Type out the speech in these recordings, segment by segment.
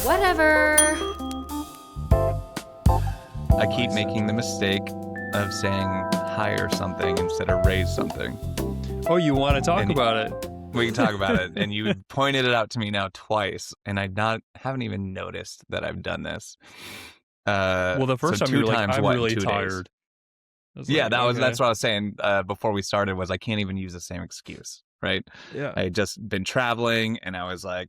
Whatever. I keep making the mistake of saying hire something instead of raise something. Oh, you want to talk about it? We can talk about it. And you pointed it out to me now twice, and haven't even noticed that I've done this. Well, the first time you were like, I'm really tired. Yeah, that's what I was saying before we started was I can't even use the same excuse, right? Yeah. I had just been traveling, and I was like,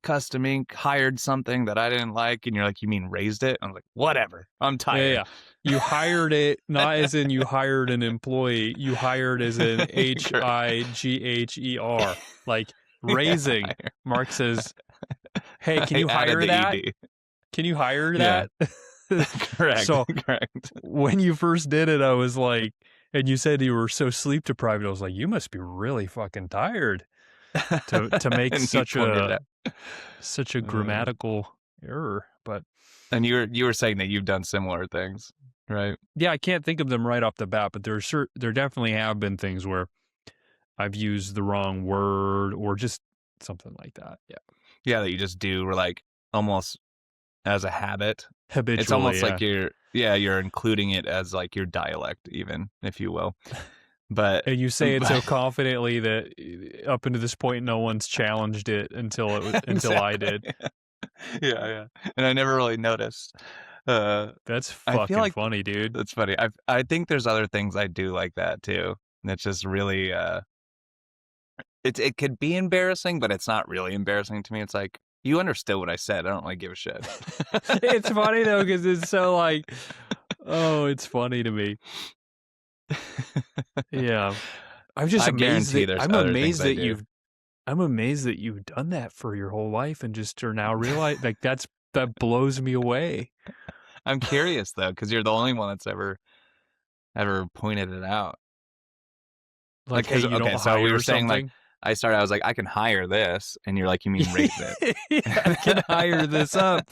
Custom Ink hired something that I didn't like, and you're like, you mean raised it? I'm like, whatever, I'm tired. Yeah. You hired it, not as in you hired an employee. You hired as in HIGHER, like raising. Mark says, hey, can you hire that? ED. Can you hire that? Correct. So correct. When you first did it, I was like, and you said you were so sleep deprived, I was like, you must be really fucking tired to make such a grammatical error. But and you were saying that you've done similar things, right? Yeah, I can't think of them right off the bat, but there definitely have been things where I've used the wrong word or just something like that. Yeah, that you just do, or like almost as a habit. Habitually, it's almost like you're including it as like your dialect, even, if you will. But and you say it so confidently that up until this point, no one's challenged it until I did. Yeah. And I never really noticed. That's fucking funny, dude. That's funny. I think there's other things I do like that too. And it's just really, it could be embarrassing, but it's not really embarrassing to me. It's like, you understood what I said. I don't really give a shit. It's funny though, because it's so like, oh, it's funny to me. Yeah, I'm just amazed that I'm amazed that you've done that for your whole life and just are now realize like that blows me away. I'm curious though, because you're the only one that's ever pointed it out. Like hey, you don't hire we were something? saying like I was like, I can hire this, and you're like, you mean raise it? Yeah, I can hire this up.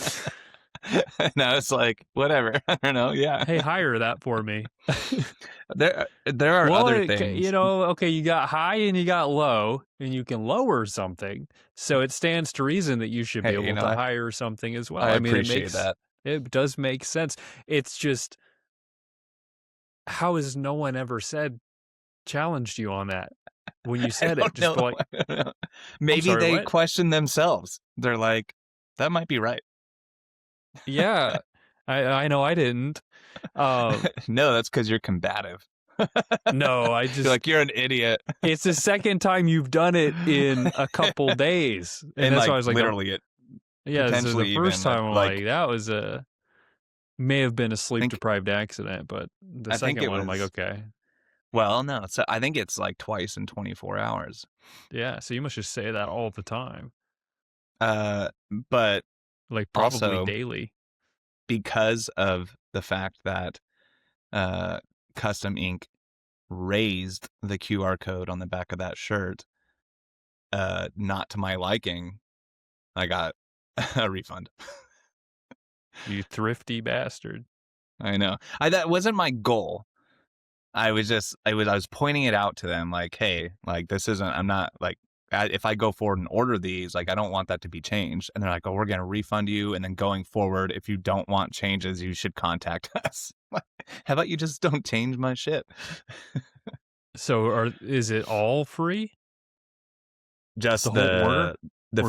And I was like, whatever. I don't know. Yeah. Hey, hire that for me. There are other things. You know, okay, you got high and you got low, and you can lower something. So it stands to reason that you should be able to hire something as well. I mean, appreciate that. It does make sense. It's just, how has no one ever challenged you on that? When you said it, just like, maybe they question themselves. They're like, that might be right. Yeah, I know I didn't. No, that's because you're combative. No, I just like, you're an idiot. It's the second time you've done it in a couple days, and that's why I was like, literally it. Yeah, so the first time I'm like that was may have been a sleep deprived accident, but the second one I'm like, okay. Well, no, so I think it's like twice in 24 hours. Yeah, so you must just say that all the time. But like probably also, daily, because of the fact that Custom Ink raised the QR code on the back of that shirt, not to my liking, I got a refund. You thrifty bastard. I know. That wasn't my goal. I was pointing it out to them, like, hey, like, this isn't, I'm not, like, if I go forward and order these, like, I don't want that to be changed. And they're like, oh, we're going to refund you. And then going forward, if you don't want changes, you should contact us. How about you just don't change my shit? So is it all free? Just the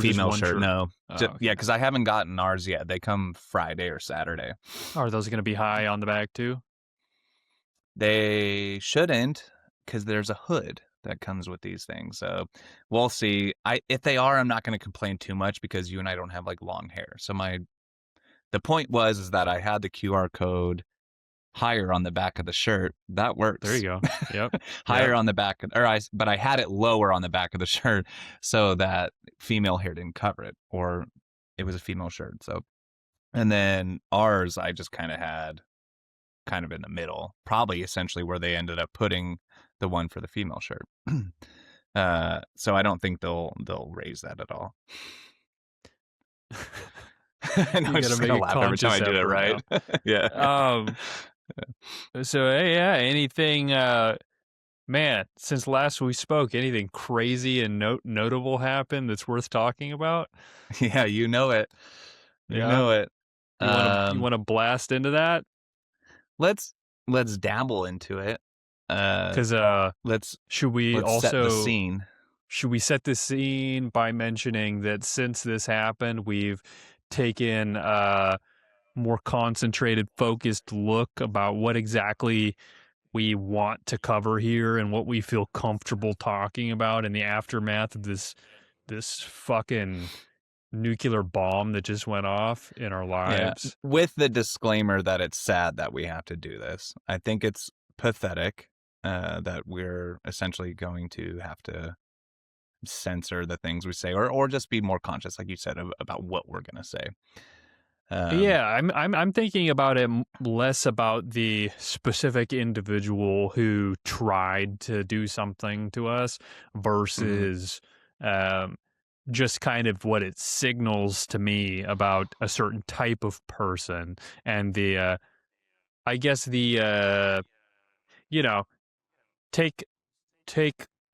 female shirt? No. Okay. Yeah, because I haven't gotten ours yet. They come Friday or Saturday. Are those going to be high on the back too? They shouldn't, because there's a hood that comes with these things. So we'll see. If they are, I'm not going to complain too much because you and I don't have like long hair. So the point is that I had the QR code higher on the back of the shirt. That works. There you go. Yep. Higher on the back, but I had it lower on the back of the shirt so that female hair didn't cover it, or it was a female shirt. So, and then ours, I just kind of had kind of in the middle, probably essentially where they ended up putting the one for the female shirt. So I don't think they'll raise that at all. And I'm just gonna laugh every time I do it, right? Yeah. So yeah, anything, man, since last we spoke, anything crazy and notable happened that's worth talking about? Yeah, you know it. You know it. You want to blast into that? Let's dabble into it. Because let's set the scene. Should we set the scene by mentioning that since this happened, we've taken a more concentrated, focused look about what exactly we want to cover here and what we feel comfortable talking about in the aftermath of this fucking nuclear bomb that just went off in our lives. Yeah, with the disclaimer that it's sad that we have to do this. I think it's pathetic that we're essentially going to have to censor the things we say, or just be more conscious, like you said, about what we're going to say. Yeah, I'm thinking about it less about the specific individual who tried to do something to us versus just kind of what it signals to me about a certain type of person and the I guess the you know, take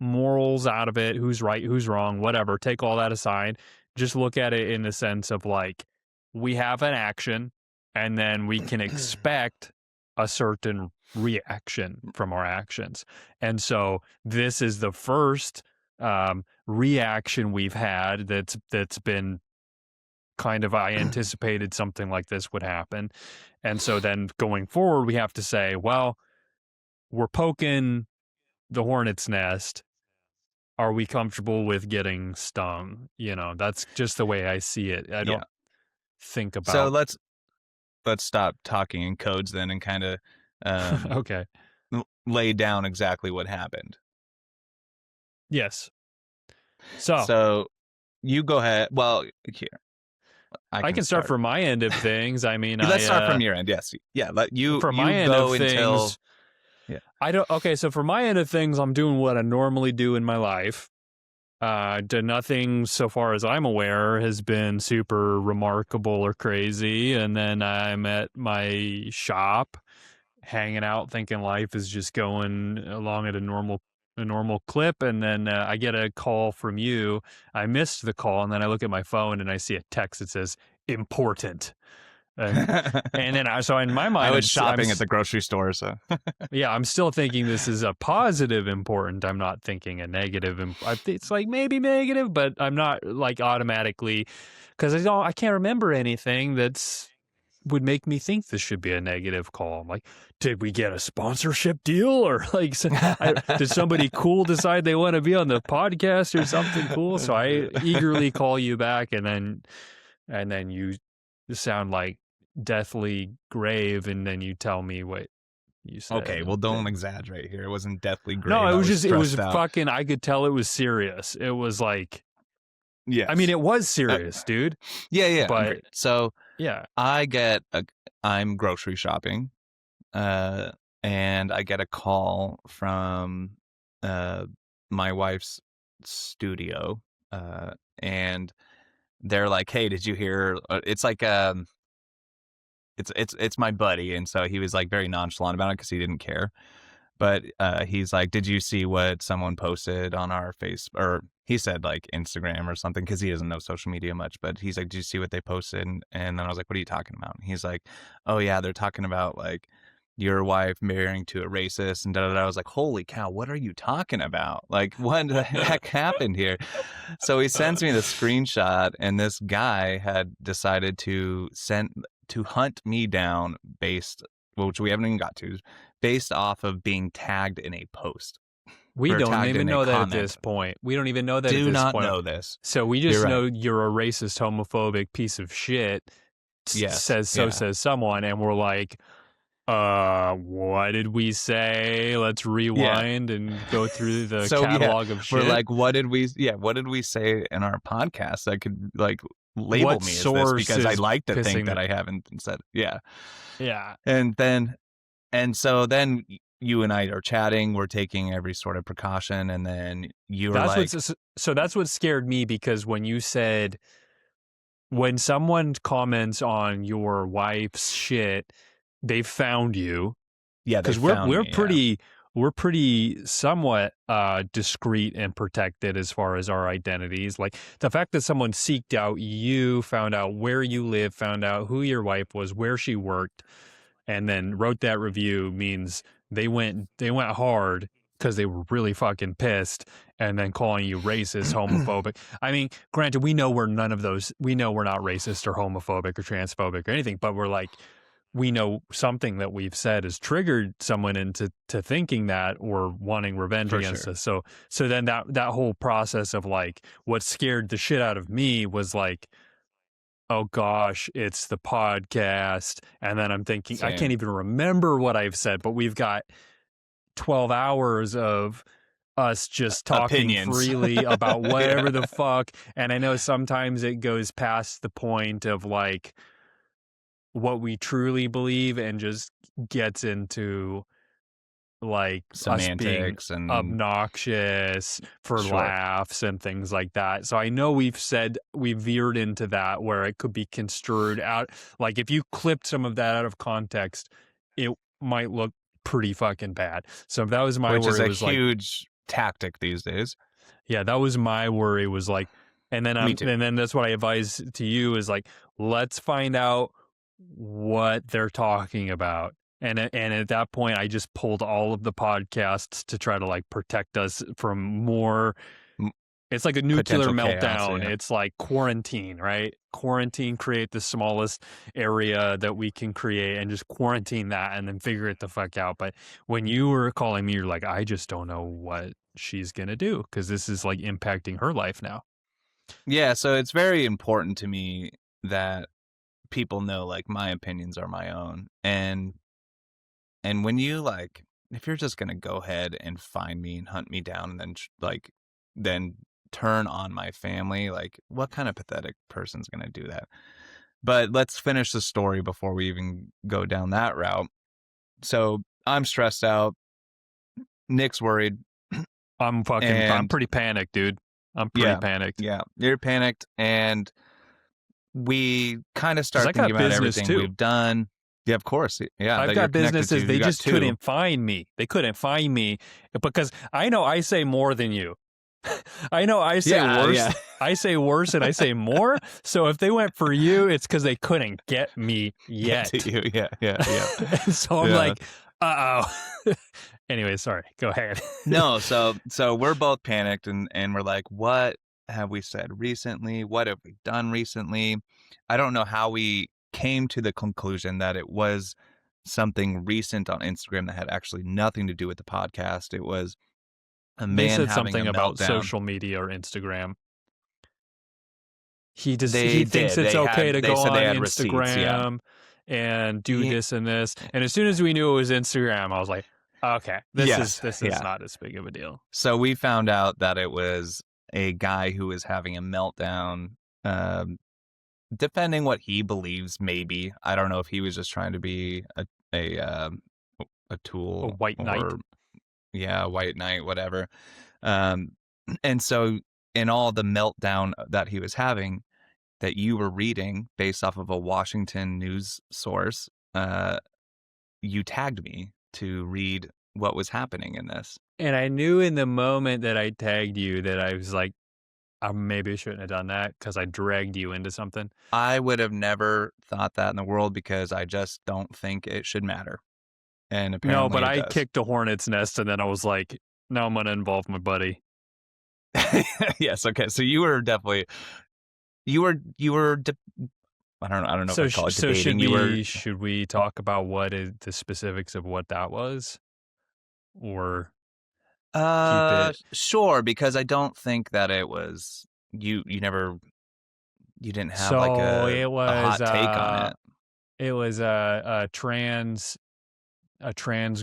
morals out of it, who's right, who's wrong, whatever, take all that aside. Just look at it in the sense of like, we have an action and then we can expect a certain reaction from our actions. And so this is the first reaction we've had that's been kind of, I anticipated something like this would happen. And so then going forward, we have to say, well, we're poking the hornet's nest. Are we comfortable with getting stung? You know, that's just the way I see it. I don't think about. So let's stop talking in codes then and kind of okay, lay down exactly what happened. Yes. So you go ahead. Well, here I can start from my end of things. I mean, let's start from your end. Yes, yeah. Let you from my end of things. Yeah. I don't. Okay, so for my end of things, I'm doing what I normally do in my life. Nothing, so far as I'm aware, has been super remarkable or crazy. And then I'm at my shop, hanging out, thinking life is just going along at a normal clip. And then I get a call from you. I missed the call, and then I look at my phone and I see a text that says important. And then so in my mind, I was shopping at the grocery store, so yeah, I'm still thinking this is a positive important. I'm not thinking a negative. It's like maybe negative, but I'm not like automatically, because I can't remember anything that's would make me think this should be a negative call. I'm like, did we get a sponsorship deal, or like did somebody cool decide they want to be on the podcast or something cool? So I eagerly call you back, and then you sound like deathly grave, and then you tell me what you said. Okay, well, don't exaggerate here. It wasn't deathly grave. No, it was fucking, I could tell it was serious. It was like, yeah. I mean, it was serious, dude. Yeah. But so yeah, I'm grocery shopping, and I get a call from my wife's studio, and they're like, "Hey, did you hear?" It's like it's my buddy, and so he was like very nonchalant about it because he didn't care. But he's like, "Did you see what someone posted on our or he said like Instagram or something, because he doesn't know social media much." But he's like, "Did you see what they posted?" And then I was like, "What are you talking about?" And he's like, "Oh yeah, they're talking about like your wife marrying to a racist and da da da." I was like, "Holy cow, what are you talking about? Like, what the heck happened here?" So he sends me the screenshot, and this guy had decided to hunt me down which we haven't even got to, based off of being tagged in a post. We don't even know that at this point. We don't even know that at this point. Do not know this. So we just know you're a racist, homophobic piece of shit. Yes. Says someone, and we're like, what did we say? Let's rewind and go through the catalog of shit. We're like, what did we say in our podcast that could like label me as this, because I like to think that I haven't said. Yeah. And so then you and I are chatting, we're taking every sort of precaution, and then that's what scared me, because when you said, when someone comments on your wife's shit, they found you. Yeah, because we're pretty we're pretty somewhat discreet and protected as far as our identities. Like the fact that someone seeked out you, found out where you live, found out who your wife was, where she worked, and then wrote that review means they went hard because they were really fucking pissed, and then calling you racist, homophobic. I mean, granted, we know we're none of those. We know we're not racist or homophobic or transphobic or anything, but we're like, we know something that we've said has triggered someone into thinking that or wanting revenge For against sure. us. So then that whole process of like what scared the shit out of me was like, oh gosh, it's the podcast. And then I'm thinking, I can't Same. even remember what I've said, but we've got 12 hours of us just talking Opinions. freely about Yeah. whatever the fuck. And I know sometimes it goes past the point of like what we truly believe and just gets into like us being Semantics and obnoxious for sure. laughs and things like that. So I know we've veered into that where it could be construed out. Like if you clipped some of that out of context, it might look pretty fucking bad. So that was my Which is worry a was like, huge tactic these days. yeah, that was my worry was like, Me too. and then that's what I advise to you is like, let's find out what they're talking about. And at that point, I just pulled all of the podcasts to try to like protect us from more. M- It's like a nuclear Potential chaos. meltdown. Yeah. It's like quarantine, right? Quarantine, create the smallest area that we can create and just quarantine that and then figure it the fuck out. But when you were calling me, you're like, I just don't know what she's going to do because this is like impacting her life now. Yeah. So it's very important to me that people know like my opinions are my own. And when you like, if you're just gonna go ahead and find me and hunt me down and then then turn on my family, like what kind of pathetic person's gonna do that? But let's finish the story before we even go down that route. So I'm stressed out. Nick's worried, I'm and pretty panicked, dude. I'm pretty yeah, panicked yeah, you're panicked, and we kind of because start I thinking got about business everything too. we've done. Yeah, of course. Yeah, I've that you're got connected to. businesses. They You got just two. couldn't find me. They couldn't find me because I know I say more than you. I know I say Yeah, worse. yeah. I say worse and I say more. So if they went for you, it's because they couldn't get me Get to yet. you. Yeah, yeah, yeah, So I'm yeah. like, uh oh. Anyway, sorry. Go ahead. No, so we're both panicked and we're like, what have we said recently? What have we done recently? I don't know how we came to the conclusion that it was something recent on Instagram that had actually nothing to do with the podcast. It was a They man said having a something about meltdown. social media or Instagram. He They thinks did. it's okay to They go said they on had receipts, yeah. Instagram and do Ye- this and this. And as soon as we knew it was Instagram, I was like, okay, Yes, this is yeah. not as big of a deal. So we found out that it was a guy who was having a meltdown, defending what he believes. Maybe I don't know if he was just trying to be a A tool white knight. or a white knight, whatever. Um, and so in all the meltdown that he was having, that you were reading based off of a Washington news source, you tagged me to read what was happening in this. And I knew in the moment that I tagged you that I was like, maybe I shouldn't have done that because I dragged you into something. I would have never thought that in the world because I just don't think it should matter. And No, apparently but it I does. kicked a hornet's nest and then I was like, no, I'm going to involve my buddy. Yes. Okay. So you were definitely, I don't know if So, I'd call it so debating. You were, should we talk about what is the specifics of what that was, or keep it? sure, because I don't think that it was, you never, you didn't have like So a hot take on it. it was a trans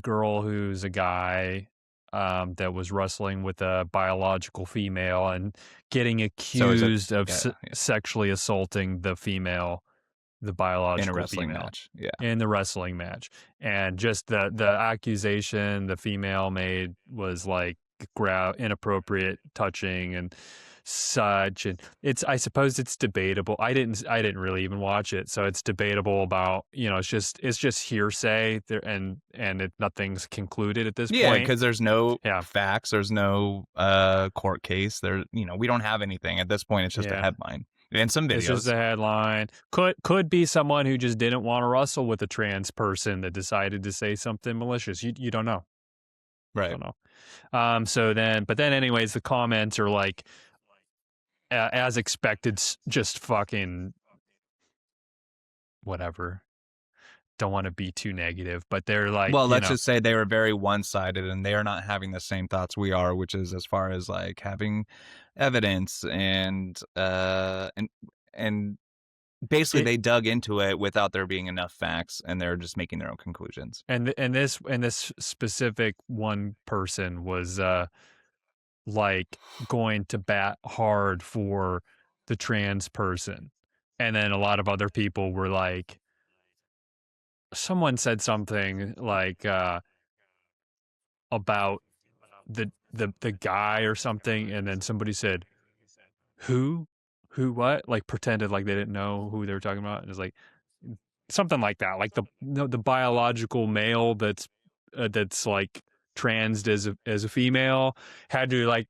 girl who's a guy that was wrestling with a biological female and getting So is it, accused of yeah, sexually assaulting the female, the in a biological wrestling female, match. Yeah. in the wrestling match. And just the accusation the female made was like inappropriate touching. And such, and I suppose it's debatable. I didn't really even watch it, so it's debatable about, it's just hearsay there, and nothing's concluded at this Yeah, point. because there's no Yeah. facts, there's no court case. We don't have anything at this point. It's just a Yeah. headline and some It's just videos. a headline. Could be someone who just didn't want to wrestle with a trans person that decided to say something malicious. You don't know. Right. Don't know. But then anyways, the comments are like, as expected, just fucking whatever. Don't want to be too negative, but they're like, Well, let's just say they were very one-sided, and they are not having the same thoughts we are, which is as far as like having evidence and basically they dug into it without there being enough facts, and they're just making their own conclusions. And this specific one person was like going to bat hard for the trans person, and then a lot of other people were like, someone said something like about the guy or something, and then somebody said, who what, like pretended like they didn't know who they were talking about, and it's like something like that, like the biological male that's like transed as a female had to like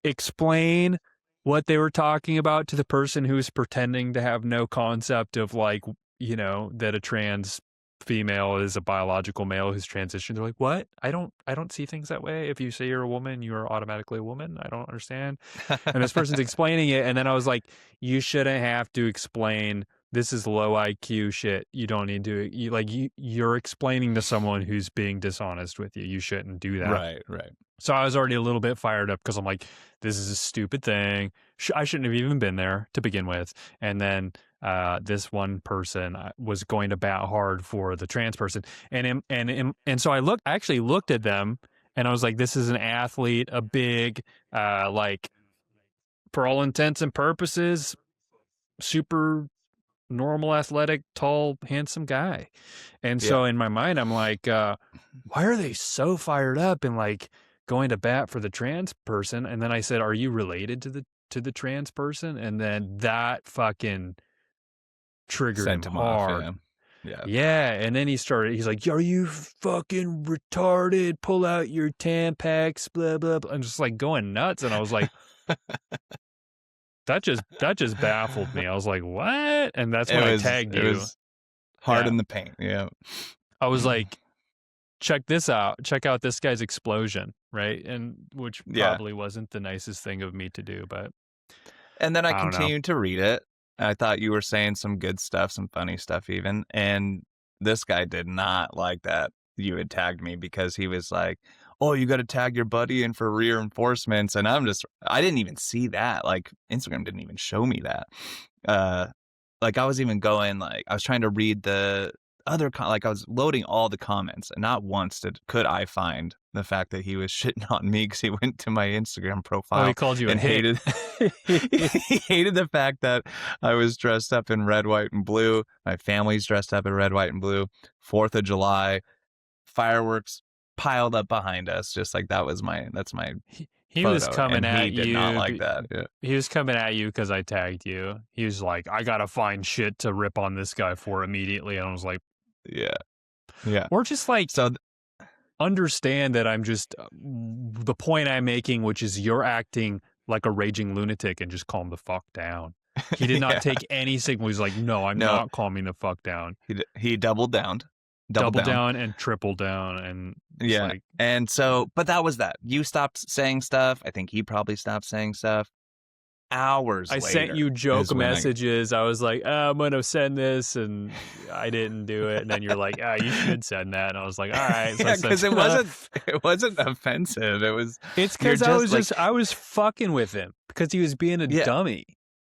explain what they were talking about to the person who's pretending to have no concept of like, that a trans female is a biological male who's transitioned. They're like, what? I don't see things that way. If you say you're a woman, you are automatically a woman. I don't understand. And this person's explaining it, and then I was like, you shouldn't have to explain. This is low IQ shit. You don't need to. You're explaining to someone who's being dishonest with you. You shouldn't do that. Right. So I was already a little bit fired up because I'm like, this is a stupid thing. I shouldn't have even been there to begin with. And then this one person was going to bat hard for the trans person, and so I actually looked at them, and I was like, this is an athlete, a big, like, for all intents and purposes, super normal, athletic, tall, handsome guy. And so in my mind, I'm like, why are they so fired up and like going to bat for the trans person? And then I said, are you related to the trans person? And then that fucking triggered Sent him him off. hard. Yeah. Yeah. And then he's like, are you fucking retarded? Pull out your Tampax, blah, blah, blah. I'm just like going nuts. And I was like, that just baffled me. I was like, what? And that's when I tagged you. It was hard in the paint. Yeah. I was like, check this out. Check out this guy's explosion, right? And which probably wasn't the nicest thing of me to do, but. And then I continued to read it. I thought you were saying some good stuff, some funny stuff even. And this guy did not like that you had tagged me, because he was like, oh, you got to tag your buddy in for reinforcements. And I didn't even see that. Like, Instagram didn't even show me that. Like, I was even going, like, I was trying to read the other, like, I was loading all the comments, and not once could I find the fact that he was shitting on me, because he went to my Instagram profile. Oh, he called you and hated he hated the fact that I was dressed up in red, white, and blue. My family's dressed up in red, white, and blue. 4th of July, fireworks piled up behind us, just like that's my he photo. Was coming and at he did you. not like that. Yeah. He was coming at you because I tagged you. He was like, I gotta find shit to rip on this guy for immediately. And I was like, yeah. Or just like, understand that I'm just the point I'm making, which is you're acting like a raging lunatic, and just calm the fuck down. He did not take any signal. He's like, no, I'm not calming the fuck down. He doubled down. Double down and triple down. And like, and so, but that was that. You stopped saying stuff. I think he probably stopped saying stuff. Hours I later, sent you joke messages. I was like, I'm going to send this, and I didn't do it. And then you're like, you should send that. And I was like, all right. So because it wasn't offensive. It's because I was fucking with him because he was being a dummy.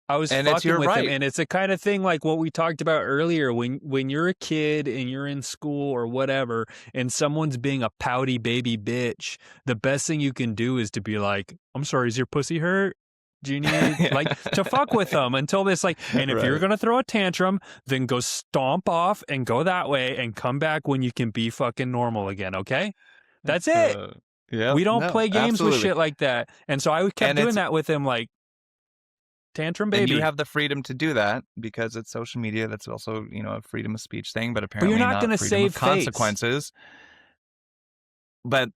I was fucking with him. And it's the kind of thing like what we talked about earlier. When you're a kid and you're in school or whatever, and someone's being a pouty baby bitch, the best thing you can do is to be like, I'm sorry, is your pussy hurt? Do you need like to fuck with them until this like, and if you're going to throw a tantrum, then go stomp off and go that way and come back when you can be fucking normal again. Okay. That's it. We don't play games with shit like that. And so I kept doing that with him. Like, Tantrum And you baby. have the freedom to do that because it's social media. That's also, a freedom of speech thing, but But you're apparently not not gonna freedom of save face. consequences. But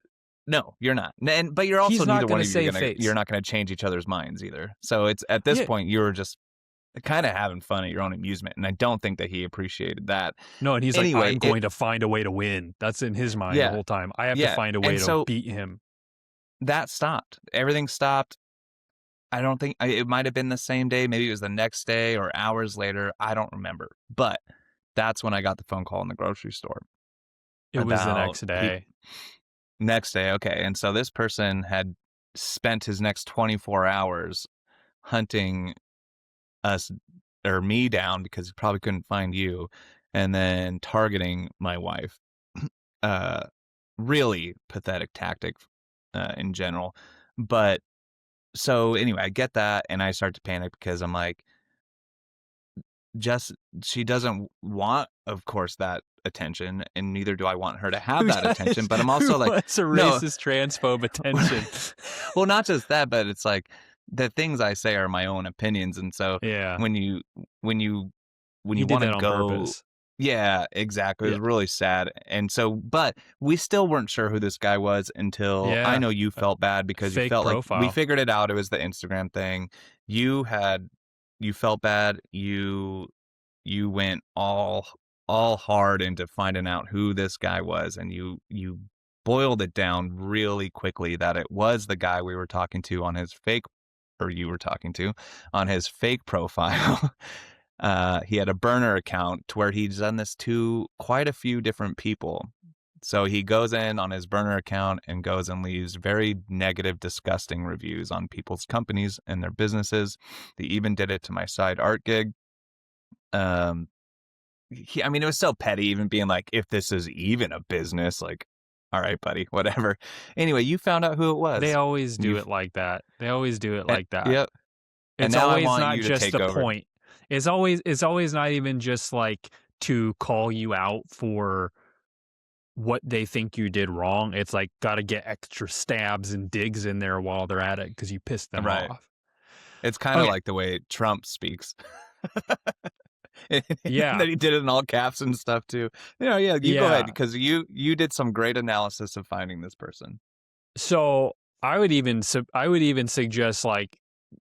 no, you're not. But you're also He's not neither one gonna of you save you're face. not gonna change each other's minds either. So it's at this Yeah. point you're just kind of having fun at your own amusement, and I don't think that he appreciated that. No, and he's like, Anyway, I'm going to find a way to win. That's in his mind the yeah, whole time. I have to yeah, find a way and to so beat him. that stopped. Everything stopped. I don't think it might have been the same day. Maybe it was the next day or hours later. I don't remember. But that's when I got the phone call in the grocery store It was the about next day. next day. Okay. And so this person had spent his next 24 hours hunting us or me down because he probably couldn't find you and then targeting my wife. Uh, really pathetic tactic in general. But so anyway, I get that and I start to panic because I'm like, just she doesn't want, of course, that attention, and neither do I want her to have Who that attention. does? But I'm Who also like, wants a no, racist transphobe attention? well, not just that, but it's like the things I say are my own opinions, and so Yeah, when you when you when he you did want to that on go, purpose. yeah, exactly. It Yeah, was really sad, and so, but we still weren't sure who this guy was until I yeah. know you felt bad because you Fake felt like we profile. figured it out. It was the Instagram thing. You had you felt bad. You went all hard into finding out who this guy was, and you boiled it down really quickly that it was the guy we were talking to on his fake or you were talking to on his fake profile. He had a burner account to where he's done this to quite a few different people. So he goes in on his burner account and goes and leaves very negative, disgusting reviews on people's companies and their businesses. They even did it to my side art gig. Um, I mean, it was so petty, even being like, if this is even a business, like, all right, buddy, whatever. Anyway, you found out who it They was. always And do it like that. They always do it like that. yep. And It's now I always want not you to just take a over. point. It's always not even just like to call you out for what they think you did wrong. It's like got to get extra stabs and digs in there while they're at it because you pissed them Right. off. It's kind of Okay. like the way Trump speaks. And Yeah. that he did it in all caps and stuff too. Yeah, you go ahead Yeah. because you did some great analysis of finding this person. So I would even suggest like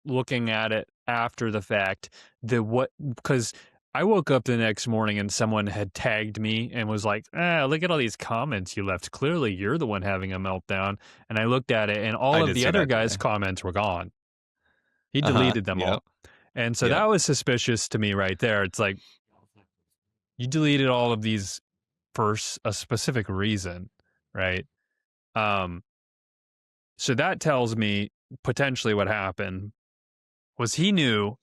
looking at it after the fact because I woke up the next morning and someone had tagged me and was like, look at all these comments you left. Clearly you're the one having a meltdown. And I looked at it and all I of did the see other that guys' today. comments were gone. He Uh-huh. deleted them Yep. all. And so Yep. that was suspicious to me right there. It's like you deleted all of these for a specific reason, right? Um, so that tells me potentially what happened was he knew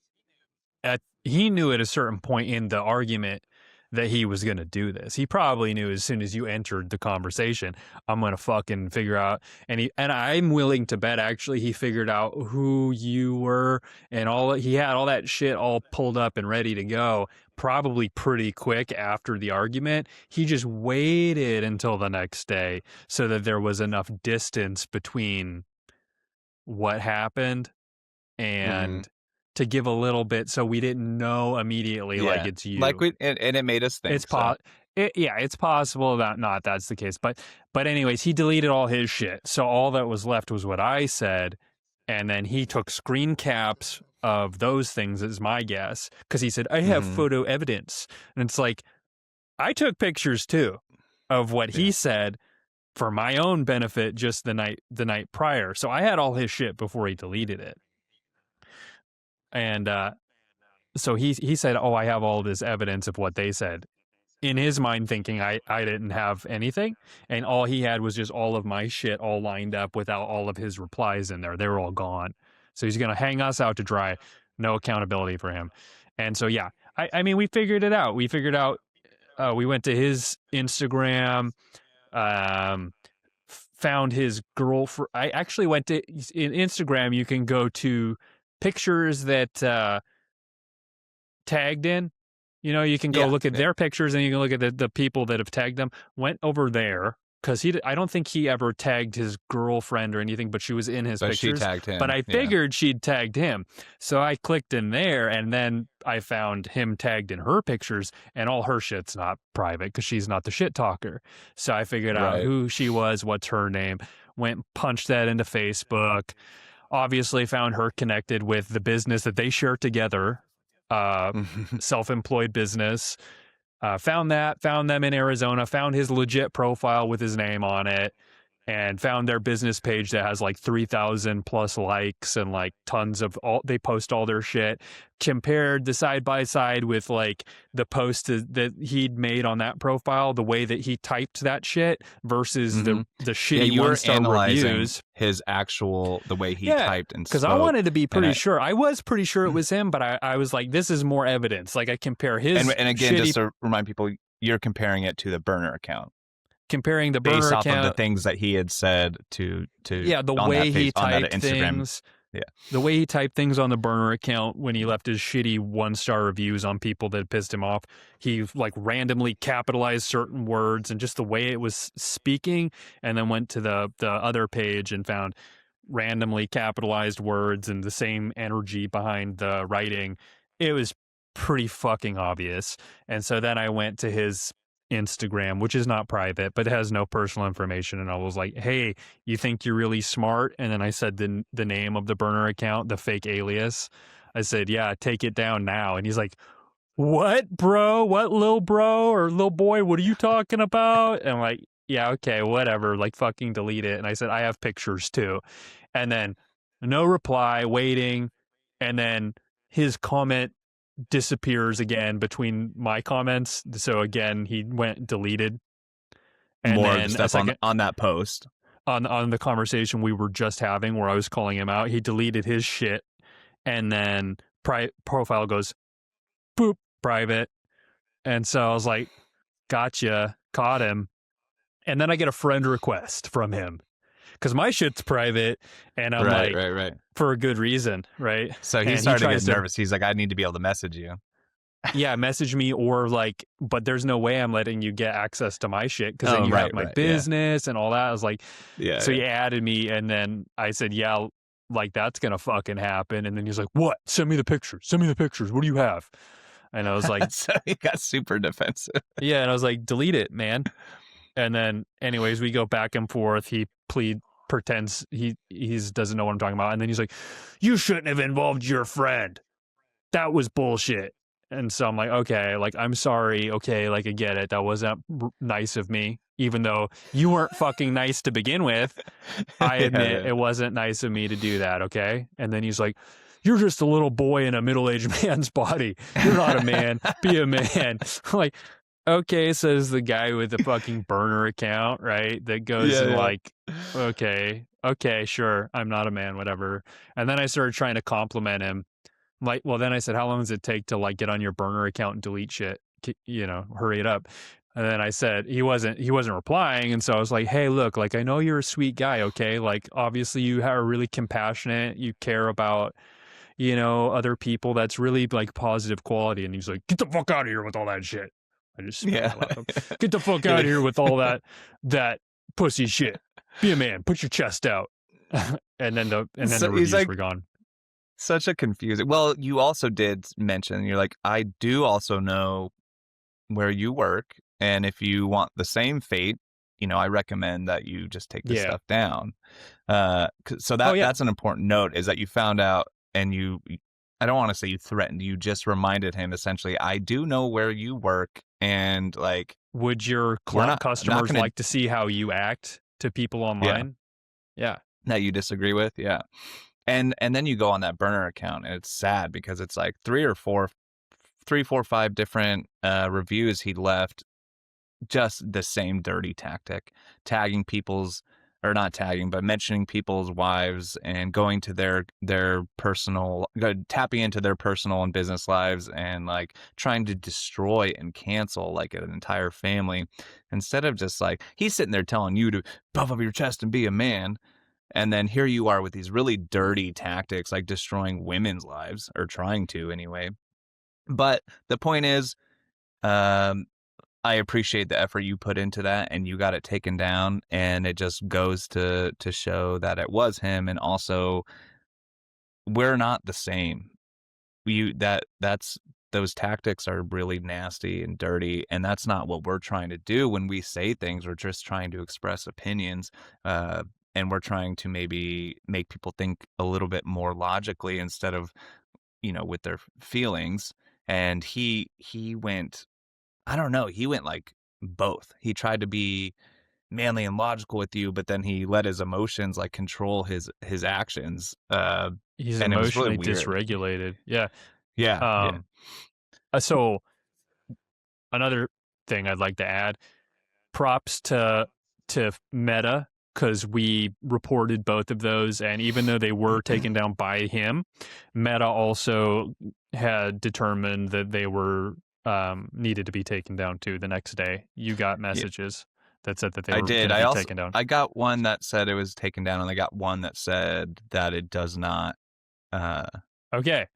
at a certain point in the argument that he was going to do this. He probably knew as soon as you entered the conversation, I'm going to fucking figure out. And I'm willing to bet actually he figured out who you were and he had all that shit all pulled up and ready to go probably pretty quick after the argument. He just waited until the next day so that there was enough distance between what happened Mm-hmm. and to give a little bit so we didn't know immediately like Yeah. it's Like you. and it made us It's think. So yeah, it's possible that not that's the case, but anyways, he deleted all his shit. So all that was left was what I said, and then he took screen caps of those things is my guess because he said I have mm-hmm. photo evidence, and it's like I took pictures too of what he Yeah. said for my own benefit just the night prior. So I had all his shit before he deleted it. And so he said, "Oh, I have all this evidence of what they said." In his mind, thinking I didn't have anything, and all he had was just all of my shit all lined up without all of his replies in there. They were all gone. So he's gonna hang us out to dry. No accountability for him. And so yeah, I mean we figured it out. We figured out. We went to his Instagram. Um, Found his girlfriend. I actually went to in Instagram. You can go to pictures that tagged in. You know, you can go Yeah. look at Yeah. their pictures and you can look at the people that have tagged them. Went over there because I don't think he ever tagged his girlfriend or anything, but she was in his But she pictures. tagged But him. I Yeah. figured she'd tagged him. So I clicked in there, and then I found him tagged in her pictures, and all her shit's not private because she's not the shit talker. So I figured out Right. who she was, what's her name, went punched that into Facebook. Obviously found her connected with the business that they share together, self-employed business. Found them in Arizona, found his legit profile with his name on it, and found their business page that has like 3,000 plus likes and like tons of they post all their shit. Compared the side by side with like the post that he'd made on that profile, the way that he typed that shit versus the shitty you were 1-star analyzing reviews. his actual, the way he typed and spoke. Because I wanted to be pretty sure. I was pretty sure it was him, but I was like, this is more evidence. Like I compare his and again, shitty, just to remind people, you're comparing it to the burner account. Comparing the based burner off account, of the things that he had said to the way he typed things. Yeah. The way he typed things on the burner account when he left his shitty 1-star reviews on people that pissed him off. He like randomly capitalized certain words and just the way it was speaking, and then went to the other page and found randomly capitalized words and the same energy behind the writing. It was pretty fucking obvious. And so then I went to his Instagram, which is not private, but it has no personal information. And I was like, hey, you think you're really smart? And then I said the name of the burner account, the fake alias. I said, yeah, take it down now. And he's like, what, bro? What, little bro or little boy? What are you talking about? And I'm like, yeah, okay, whatever. Like, fucking delete it. And I said, I have pictures too. And then no reply, waiting. And then his comment disappears again between my comments. So again, he went deleted. And more then stuff on that post. On the conversation we were just having where I was calling him out, he deleted his shit. And then profile goes, boop, private. And so I was like, gotcha, caught him. And then I get a friend request from him because my shit's private. And I'm right. For a good reason, right? So he started to get nervous. He's like, I need to be able to message you. Yeah, message me or like, but there's no way I'm letting you get access to my shit because then you have my business and all that. I was like, so he added me and then I said, yeah, like that's going to fucking happen. And then he's like, what? Send me the pictures. Send me the pictures. What do you have? And I was like, so he got super defensive. Yeah. And I was like, delete it, man. And then anyways, we go back and forth. He pretends he doesn't know what I'm talking about. And then he's like, you shouldn't have involved your friend. That was bullshit. And so I'm like, okay, like, I'm sorry. Okay, like, I get it. That wasn't nice of me, even though you weren't fucking nice to begin with. I admit it wasn't nice of me to do that, okay? And then he's like, you're just a little boy in a middle-aged man's body. You're not a man. Be a man. I'm like, okay, says the guy with the fucking burner account, right? That goes like, okay, sure, I'm not a man, whatever. And then I started trying to compliment him. Like, well, then I said, how long does it take to like get on your burner account and delete shit? You know, hurry it up. And then I said, he wasn't replying. And so I was like, hey, look, like, I know you're a sweet guy. Okay. Like, obviously you are really compassionate. You care about, you know, other people. That's really like positive quality. And he's like, get the fuck out of here with all that shit. I just get the fuck out of here with all that pussy shit. Be a man, put your chest out. and then the reviews were gone. Such a confusing. Well, you also did mention, you're like, I do also know where you work, and if you want the same fate, you know, I recommend that you just take this stuff down. So that's an important note, is that you found out, and I don't want to say you threatened, you just reminded him essentially, I do know where you work, and like, would your customers like to see how you act to people online? Yeah. That you disagree with? Yeah. And then you go on that burner account, and it's sad because it's like 3, 4, 5 different reviews he left, just the same dirty tactic, tagging people's, or not tagging, but mentioning people's wives and going to their personal, tapping into their personal and business lives, and like trying to destroy and cancel like an entire family, instead of just like, he's sitting there telling you to puff up your chest and be a man. And then here you are with these really dirty tactics, like destroying women's lives, or trying to anyway. But the point is, I appreciate the effort you put into that, and you got it taken down, and it just goes to show that it was him, and also we're not the same. That's those tactics are really nasty and dirty, and that's not what we're trying to do when we say things. We're just trying to express opinions, uh, and we're trying to maybe make people think a little bit more logically instead of with their feelings. And he went, I don't know, he went like both. He tried to be manly and logical with you, but then he let his emotions like control his actions. He's And it was really emotionally weird. dysregulated. Yeah. Yeah, yeah. Um, so another thing I'd like to add, props to Meta, because we reported both of those, and even though they were taken down by him, Meta also had determined that they were needed to be taken down too the next day. You got Yeah, messages that said that they I were did. going to be taken down. I got one that said it was taken down, and I got one that said that it does not. Uh, Okay,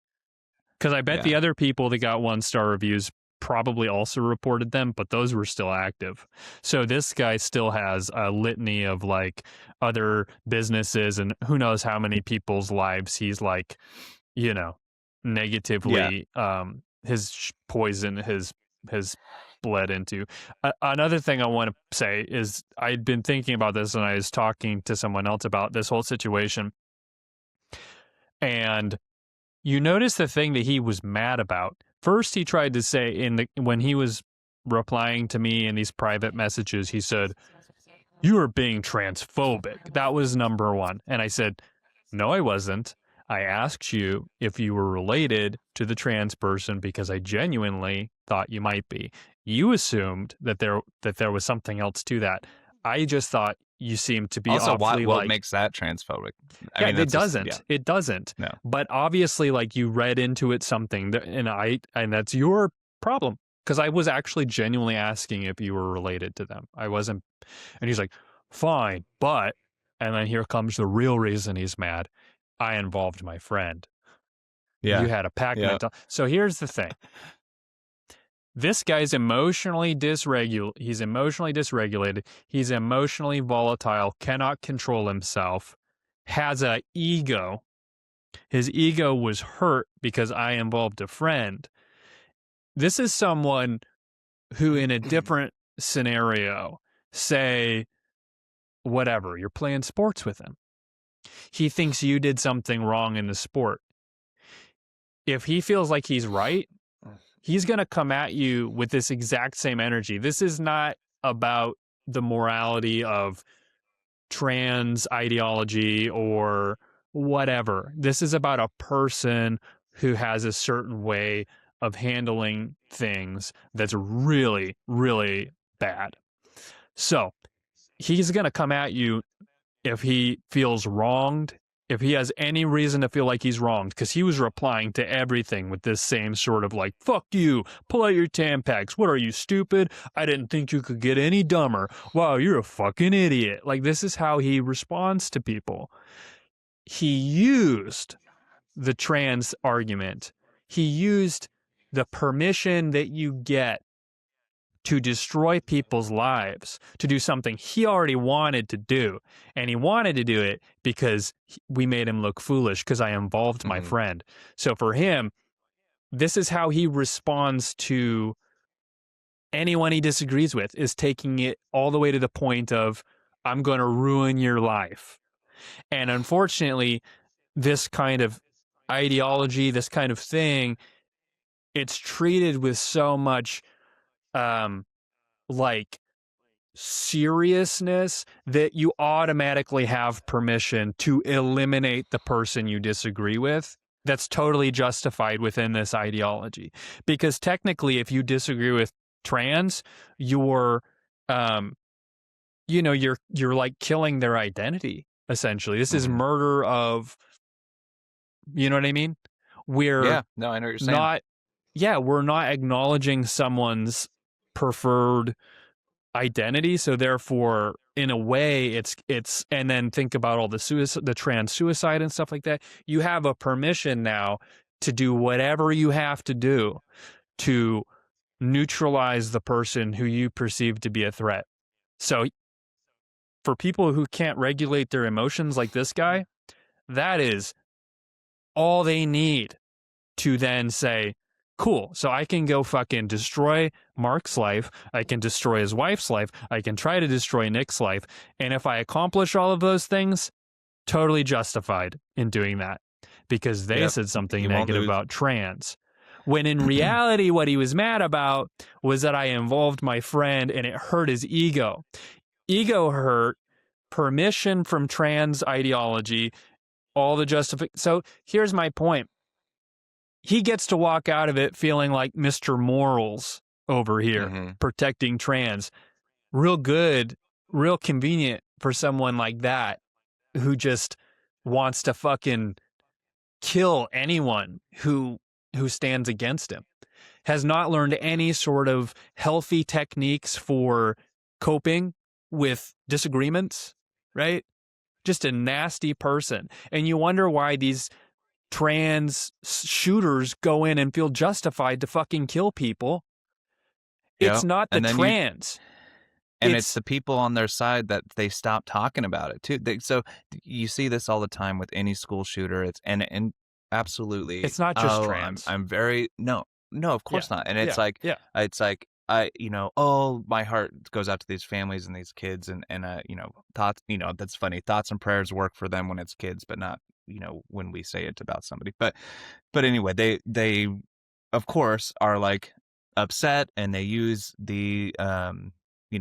because I bet yeah, the other people that got 1-star reviews probably also reported them, but those were still active. So this guy still has a litany of like other businesses and who knows how many people's lives he's like, you know, yeah. negatively his poison has bled into. Another thing I want to say is I'd been thinking about this and I was talking to someone else about this whole situation, and you notice the thing that he was mad about. First, he tried to say when he was replying to me in these private messages, he said, "You are being transphobic." That was number one. And I said, "No, I wasn't. I asked you if you were related to the trans person because I genuinely thought you might be. You assumed that there was something else to that. I just thought you seemed to be Also, awfully what like." makes that transphobic? I Yeah, mean, it that's just yeah. doesn't. It doesn't. No. But obviously, like you read into it something, and that's your problem. Because I was actually genuinely asking if you were related to them. I wasn't, and he's like, "Fine, but," and then here comes the real reason he's mad. I involved my friend. You Yeah. had a pack Yeah. mental. So here's the thing. This guy's emotionally He's emotionally dysregulated. He's emotionally volatile. Cannot control himself. Has a ego. His ego was hurt because I involved a friend. This is someone who, in a different scenario, say, whatever, you're playing sports with him. He thinks you did something wrong in the sport. If he feels like he's right, he's going to come at you with this exact same energy. This is not about the morality of trans ideology or whatever. This is about a person who has a certain way of handling things that's really, really bad. So he's going to come at you if he feels wronged, if he has any reason to feel like he's wronged, because he was replying to everything with this same sort of like, "Fuck you, pull out your Tampax. What are you, stupid? I didn't think you could get any dumber. Wow, you're a fucking idiot." Like, this is how he responds to people. He used the trans argument, he used the permission that you get to destroy people's lives, to do something he already wanted to do. And he wanted to do it because we made him look foolish because I involved my Mm-hmm. friend. So for him, this is how he responds to anyone he disagrees with, is taking it all the way to the point of, "I'm going to ruin your life." And unfortunately, this kind of ideology, this kind of thing, it's treated with so much like seriousness that you automatically have permission to eliminate the person you disagree with. That's totally justified within this ideology. Because technically, if you disagree with trans, you're you're like killing their identity, essentially. This is Mm-hmm. murder of, you know what I mean? We're Yeah. No, I know what you're saying. not we're not acknowledging someone's preferred identity, so therefore in a way it's and then think about all the trans suicide and stuff like that. You have a permission now to do whatever you have to do to neutralize the person who you perceive to be a threat. So for people who can't regulate their emotions like this guy, that is all they need to then say, cool, so I can go fucking destroy Mark's life. I can destroy his wife's life. I can try to destroy Nick's life. And if I accomplish all of those things, totally justified in doing that because they Yep. said something He won't negative lose. about trans. When in reality, what he was mad about was that I involved my friend and it hurt his ego. Ego hurt, permission from trans ideology, all the justification. So here's my point. He gets to walk out of it feeling like Mr. Morals over here, protecting trans. Real good, real convenient for someone like that who just wants to fucking kill anyone who stands against him. Has not learned any sort of healthy techniques for coping with disagreements, right? Just a nasty person. And you wonder why these trans shooters go in and feel justified to fucking kill people. It's not the trans. It's the people on their side that they stop talking about it too. So you see this all the time with any school shooter. It's and absolutely, it's not just trans. I'm very no, of course not. And it's like I my heart goes out to these families and these kids and thoughts. That's funny. Thoughts and prayers work for them when it's kids, but not when we say it about somebody. But anyway, they of course are like upset and they use the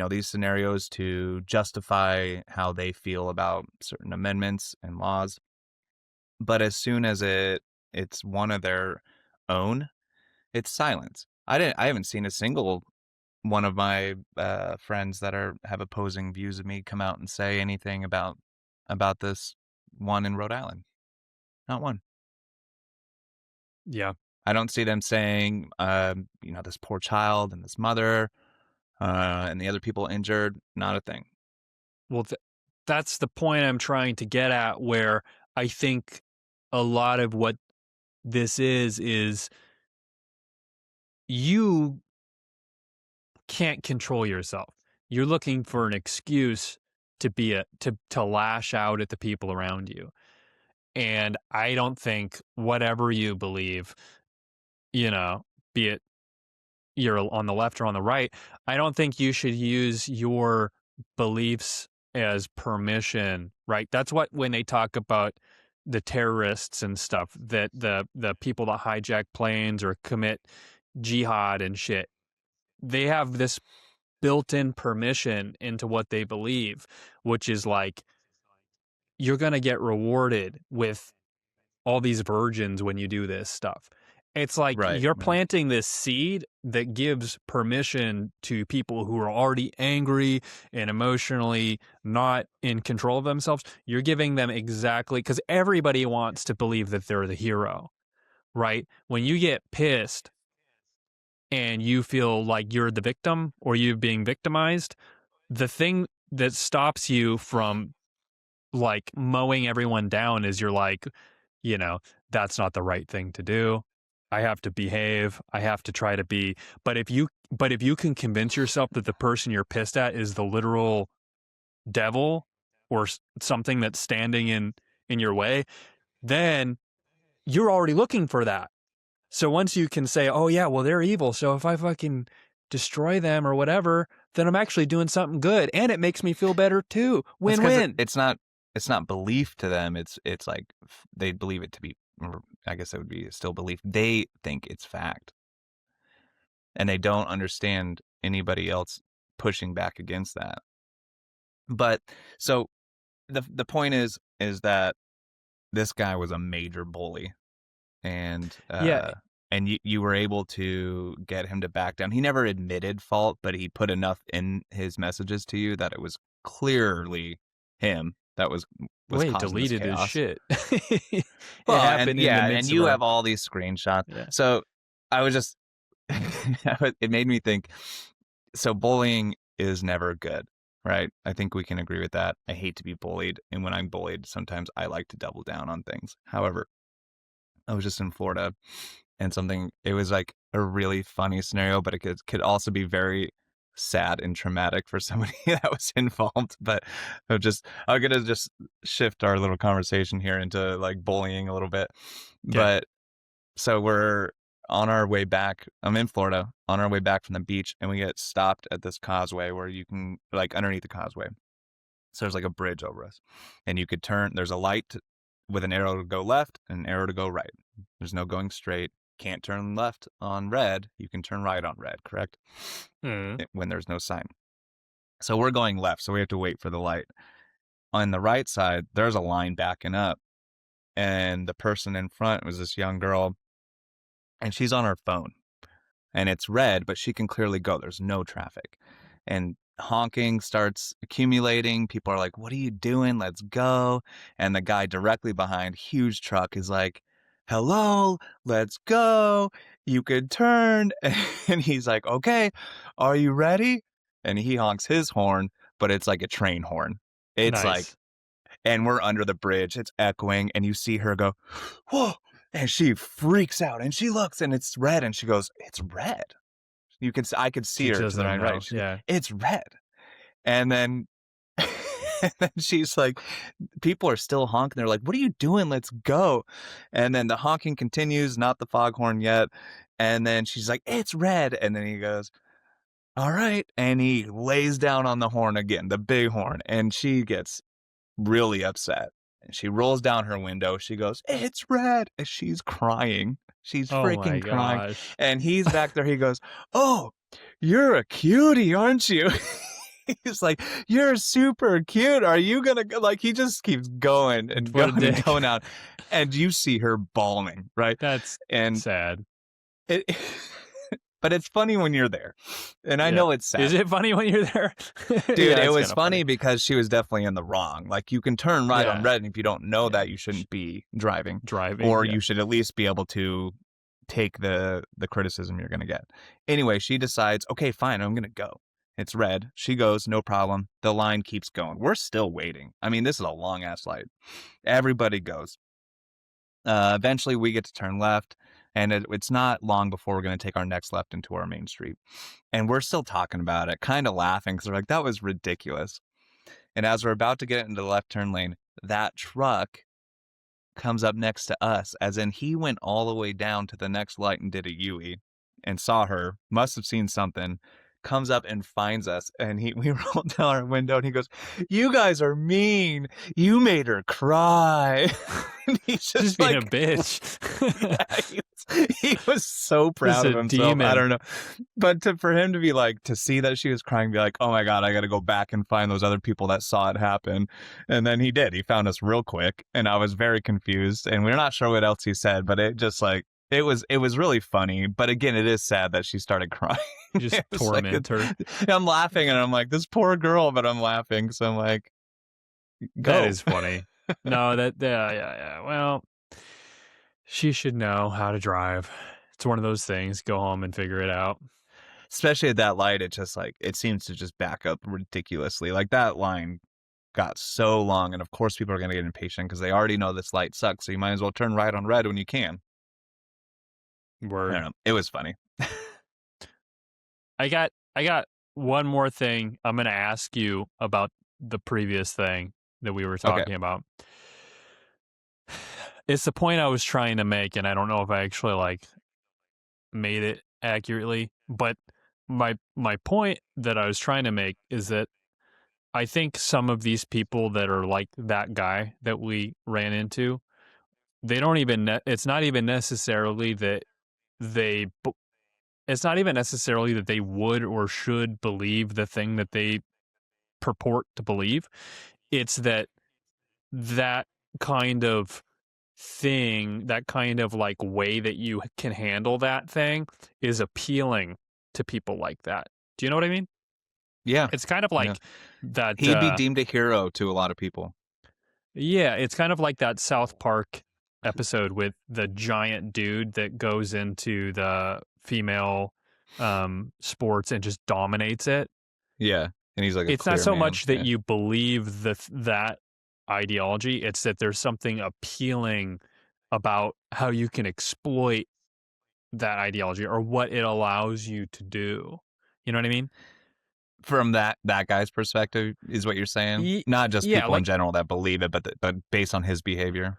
these scenarios to justify how they feel about certain amendments and laws. But as soon as it's one of their own, it's silence. I haven't seen a single one of my friends that have opposing views of me come out and say anything about this one in Rhode Island. Not one. Yeah. I don't see them saying, this poor child and this mother and the other people injured. Not a thing. Well, that's the point I'm trying to get at, where I think a lot of what this is you can't control yourself. You're looking for an excuse to to lash out at the people around you. And I don't think whatever you believe, be it you're on the left or on the right, I don't think you should use your beliefs as permission, right? That's what, when they talk about the terrorists and stuff, that the people that hijack planes or commit jihad and shit, they have this built-in permission into what they believe, which is like, you're going to get rewarded with all these virgins when you do this stuff. It's like you're planting this seed that gives permission to people who are already angry and emotionally not in control of themselves. You're giving them exactly, because everybody wants to believe that they're the hero, right? When you get pissed and you feel like you're the victim or you're being victimized, the thing that stops you from like mowing everyone down is you're like, that's not the right thing to do. I have to behave. I have to try to be. But if you can convince yourself that the person you're pissed at is the literal devil or something that's standing in your way, then you're already looking for that. So once you can say, oh yeah, well, they're evil, so if I fucking destroy them or whatever, then I'm actually doing something good, and it makes me feel better too. Win-win. It's not belief to them. It's like they believe it to be, or I guess it would be still belief. They think it's fact, and they don't understand anybody else pushing back against that. But so the point is that this guy was a major bully, and and you were able to get him to back down. He never admitted fault, but he put enough in his messages to you that it was clearly him that was Wait, causing deleted this chaos. his shit. Well, and you have all these screenshots. Yeah. So I was just, it made me think. So bullying is never good, right? I think we can agree with that. I hate to be bullied, and when I'm bullied, sometimes I like to double down on things. However, I was just in Florida and something. It was like a really funny scenario, but it could also be very sad and traumatic for somebody that was involved. But I'm gonna just shift our little conversation here into like bullying a little bit. Okay. But so we're on our way back. I'm in Florida, on our way back from the beach, and we get stopped at this causeway where you can, like, underneath the causeway. So there's like a bridge over us, and you could turn. There's a light with an arrow to go left and an arrow to go right. There's no going straight. Can't turn left on red. You can turn right on red, correct? Mm. When there's no sign. So we're going left, so we have to wait for the light. On the right side, there's a line backing up, and the person in front was this young girl, and she's on her phone. And it's red, but she can clearly go. There's no traffic. And honking starts accumulating. People are like, "What are you doing? Let's go." And the guy directly behind, huge truck, is like, "Hello, let's go. You could turn." And he's like, "Okay, are you ready?" And he honks his horn, but it's like a train horn. It's like, Nice. and we're under the bridge. It's echoing, and you see her go, "Whoa." And she freaks out, and she looks, and it's red, and she goes, "It's red." I could see She her to the doesn't right. know. Yeah. It's red. And then, and then she's like, people are still honking. They're like, "What are you doing? Let's go." And then the honking continues, not the foghorn yet. And then she's like, "It's red." And then he goes, "All right." And he lays down on the horn again, the big horn. And she gets really upset. And she rolls down her window. She goes, "It's red." And she's crying. She's Oh my freaking crying. gosh. And he's back there. He goes, "Oh, you're a cutie, aren't you?" He's like, "You're super cute. Are you gonna go?" Like, he just keeps going and What a going and dick. going out. And you see her bawling, right? That's And sad. it, but it's funny when you're there. And I Yeah. know it's Is sad. it funny when you're there? Dude, Yeah, it it's was kind of funny funny. because she was definitely in the wrong. Like, you can turn right on Yeah. red, and if you don't know Yeah. that, you shouldn't be driving. Driving. Or Yeah. you should at least be able to take the criticism you're going to get. Anyway, she decides, "Okay, fine, I'm going to go." It's red. She goes, no problem. The line keeps going. We're still waiting. I mean, this is a long ass light. Everybody goes. Eventually, we get to turn left, and it's not long before we're going to take our next left into our main street. And we're still talking about it, kind of laughing because we're like, that was ridiculous. And as we're about to get into the left turn lane, that truck comes up next to us, as in he went all the way down to the next light and did a U-E and saw her, must have seen something, comes up and finds us. And we roll down our window and he goes, "You guys are mean. You made her cry." And he's Just just being a like, bitch. yeah, he was so Just proud a of himself. I demon. don't know. But for him to be like, to see that she was crying, be like, "Oh my God, I got to go back and find those other people that saw it happen." And then he did. He found us real quick. And I was very confused. And we're not sure what else he said, but it just like, it was really funny. But again, it is sad that she started crying. Just It was like, torment her. I'm laughing and I'm like, this poor girl, but I'm laughing. So I'm like, That go. is funny. No, yeah. Well, she should know how to drive. It's one of those things. Go home and figure it out. Especially at that light, it just like, it seems to just back up ridiculously. Like, that line got so long, and of course people are going to get impatient because they already know this light sucks, so you might as well turn right on red when you can. I don't Word. know. It was funny. I got one more thing I'm going to ask you about the previous thing that we were Okay. talking about. It's the point I was trying to make, and I don't know if I actually like made it accurately, but my point that I was trying to make is that I think some of these people that are like that guy that we ran into, they don't even it's not even necessarily that they it's not even necessarily that they would or should believe the thing that they purport to believe. It's that kind of thing, that kind of like way that you can handle that thing is appealing to people like that. Do you know what I mean? Yeah. It's kind of Yeah. like that. He'd be deemed a hero to a lot of people. Yeah, it's kind of like that South Park episode with the giant dude that goes into the female sports and just dominates it. Yeah. And he's like a It's not clear so man. much that Yeah. you believe that ideology, it's that there's something appealing about how you can exploit that ideology or what it allows you to do. You know what I mean? From that guy's perspective, is what you're saying? Ye- Not just yeah, people in like general that believe it, but based on his behavior.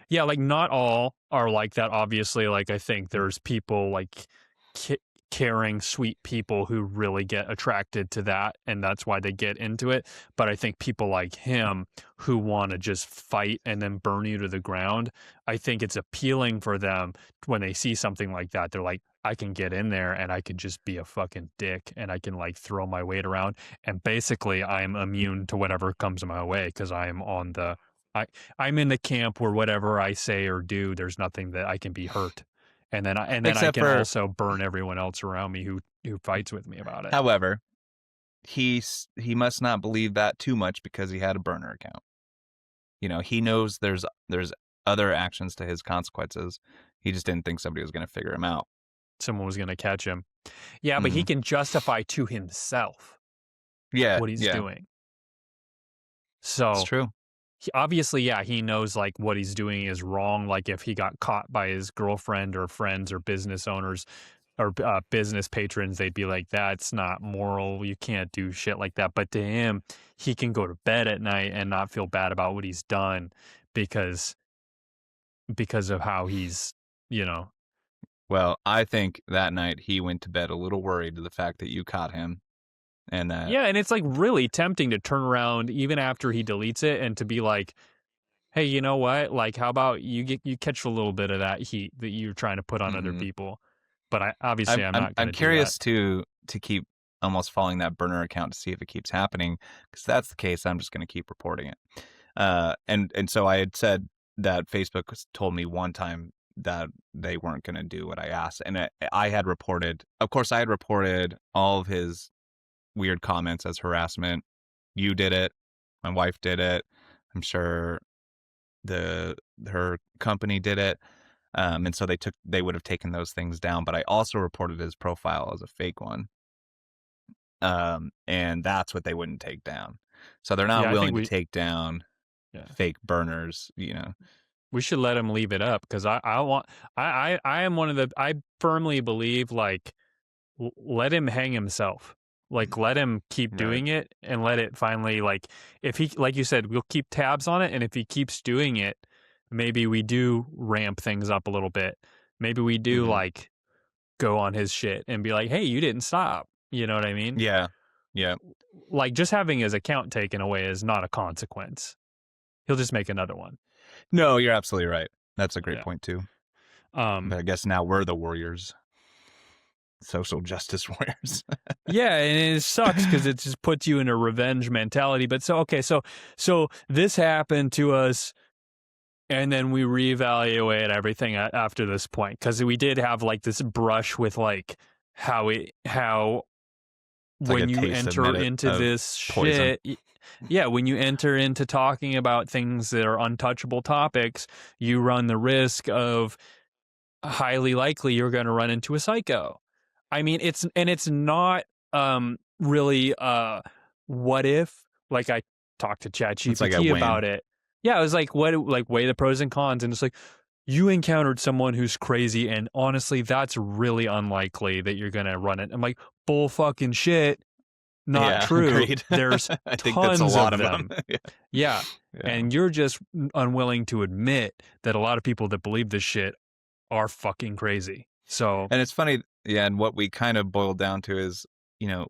Yeah, like not all are like that. Obviously, like I think there's people like ca- caring, sweet people who really get attracted to that, and that's why they get into it. But I think people like him who want to just fight and then burn you to the ground, I think it's appealing for them when they see something like that. They're like, I can get in there and I can just be a fucking dick and I can like throw my weight around. And basically, I'm immune to whatever comes my way because I am on the I I'm in the camp where whatever I say or do, there's nothing that I can be hurt. And then I Except can for, also burn everyone else around me who fights with me about it. however, he must not believe that too much because he had a burner account. He knows there's other actions to his consequences. He just didn't think somebody was going to figure him out. Someone was going to catch him. Yeah, but he Hmm. can justify to himself Yeah, what he's yeah, doing. it's So true. obviously, yeah, he knows like what he's doing is wrong. Like if he got caught by his girlfriend or friends or business owners or business patrons, they'd be like, "That's not moral. You can't do shit like that." But to him, he can go to bed at night and not feel bad about what he's done because of how he's, you know. Well, I think that night he went to bed a little worried to the fact that you caught him and that. Yeah, and it's like really tempting to turn around even after he deletes it and to be like, hey, you know what? Like, how about you catch a little bbit of that heat that you're trying to put on other Mhm. people? But obviously I'm I'm I'm not going I'm to do that. curious to keep almost following that burner account to see if it keeps happening. Because that's the case, I'm just going to keep reporting it. And so I had said that Facebook told me one time that they weren't going to do what I asked, and I had reported. Of course, I had reported all of his weird comments as harassment. You did it. My wife did it. I'm sure the her company did it. And so they would have taken those things down, but I also reported his profile as a fake one. And that's what they wouldn't take down. So they're not Yeah, I think willing to take down yeah, fake burners. we should let him leave it up because I am one of the, I firmly believe like let him hang himself. Like let him keep Right. doing it and let it finally like if he like you said, we'll keep tabs on it and if he keeps doing it, maybe we do ramp things up a little bit. Maybe we do Hmm. like go on his shit and be like, "Hey, you didn't stop." You know what I mean? Yeah. Yeah. Like just having his account taken away is not a consequence. He'll just make another one. No, you're absolutely right. That's a great Yeah. point too. Um But I guess now we're the warriors, social justice warriors. yeah, and it sucks cuz it just puts you in a revenge mentality. But so okay, so this happened to us and then we reevaluate everything after this point cuz we did have like this brush with like how It's like a when you taste of enter into of this poison. shit, yeah, when you enter into talking about things that are untouchable topics, you run the risk of highly likely you're going to run into a psycho. I mean, it's not really what if like I talked to It's like a ChatGPT win. about it. Yeah, it was like what like weigh the pros and cons and it's like you encountered someone who's crazy and honestly that's really unlikely that you're going to run it. I'm like bull fucking shit, not Yeah, true. agreed. There's I think that's a tons lot of of them. them. Yeah. Yeah. Yeah. And you're just unwilling to admit that a lot of people that believe this shit are fucking crazy. So, And it's funny, yeah, and what we kind of boiled down to is, you know,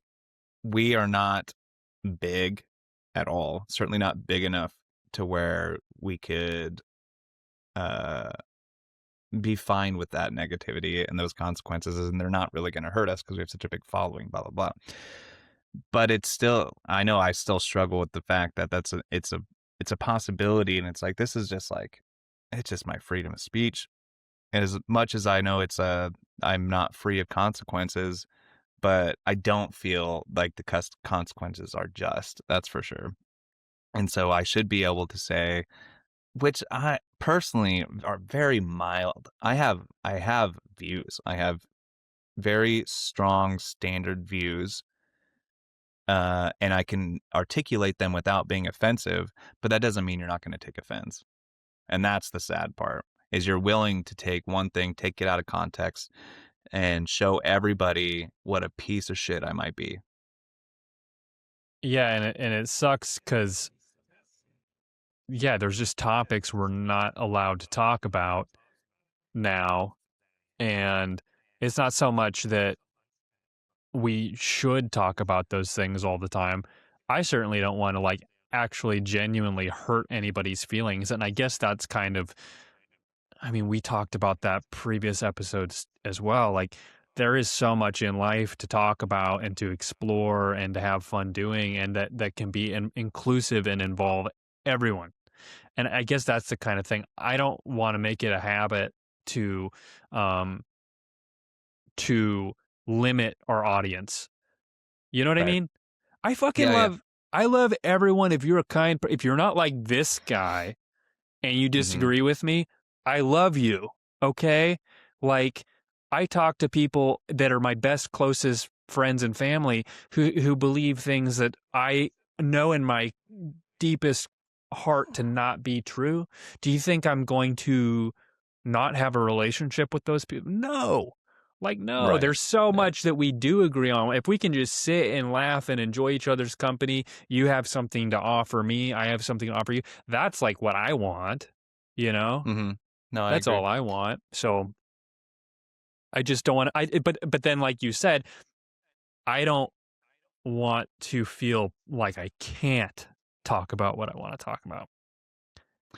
we are not big at all. Certainly not big enough to where we could uh be fine with that negativity and those consequences, and they're not really going to hurt us because we have such a big following, blah blah blah. But it's still, I know I still struggle with the fact that it's a possibility, and it's like this is just like it's just my freedom of speech. And as much as I know I'm not free of consequences, but I don't feel like the consequences are just. That's for sure. And so I should be able to say, which I personally are very mild. I have views. I have very strong standard views, and I can articulate them without being offensive. But that doesn't mean you're not going to take offense, and that's the sad part. is you're willing to take one thing, take it out of context, and show everybody what a piece of shit I might be. Yeah, and it sucks because yeah, there's just topics we're not allowed to talk about now, and it's not so much that we should talk about those things all the time. I certainly don't want to like actually genuinely hurt anybody's feelings, and I guess that's kind of, I mean, we talked about that previous episodes as well. Like, there is so much in life to talk about and to explore and to have fun doing, and that can be inclusive and involve everyone. And I guess that's the kind of thing I don't want to make it a habit to, um, to limit our audience. You know what I Right. mean? I fucking Yeah, yeah. love. I love everyone. If you're a kind, if you're not like this guy, and you Mhm. disagree with me, I love you. Okay? Like, I talk to people that are my best, closest friends and family who believe things that I know in my deepest heart to not be true. Do you think I'm going to not have a relationship with those people? No. Like, no, Right. there's so Yeah. much that we do agree on. If we can just sit and laugh and enjoy each other's company, you have something to offer me, I have something to offer you. That's like what I want, you know? Mhm. No, I That's agree. all I want. So I just don't want to, but then like you said, I don't want to feel like I can't talk about what I want to talk about.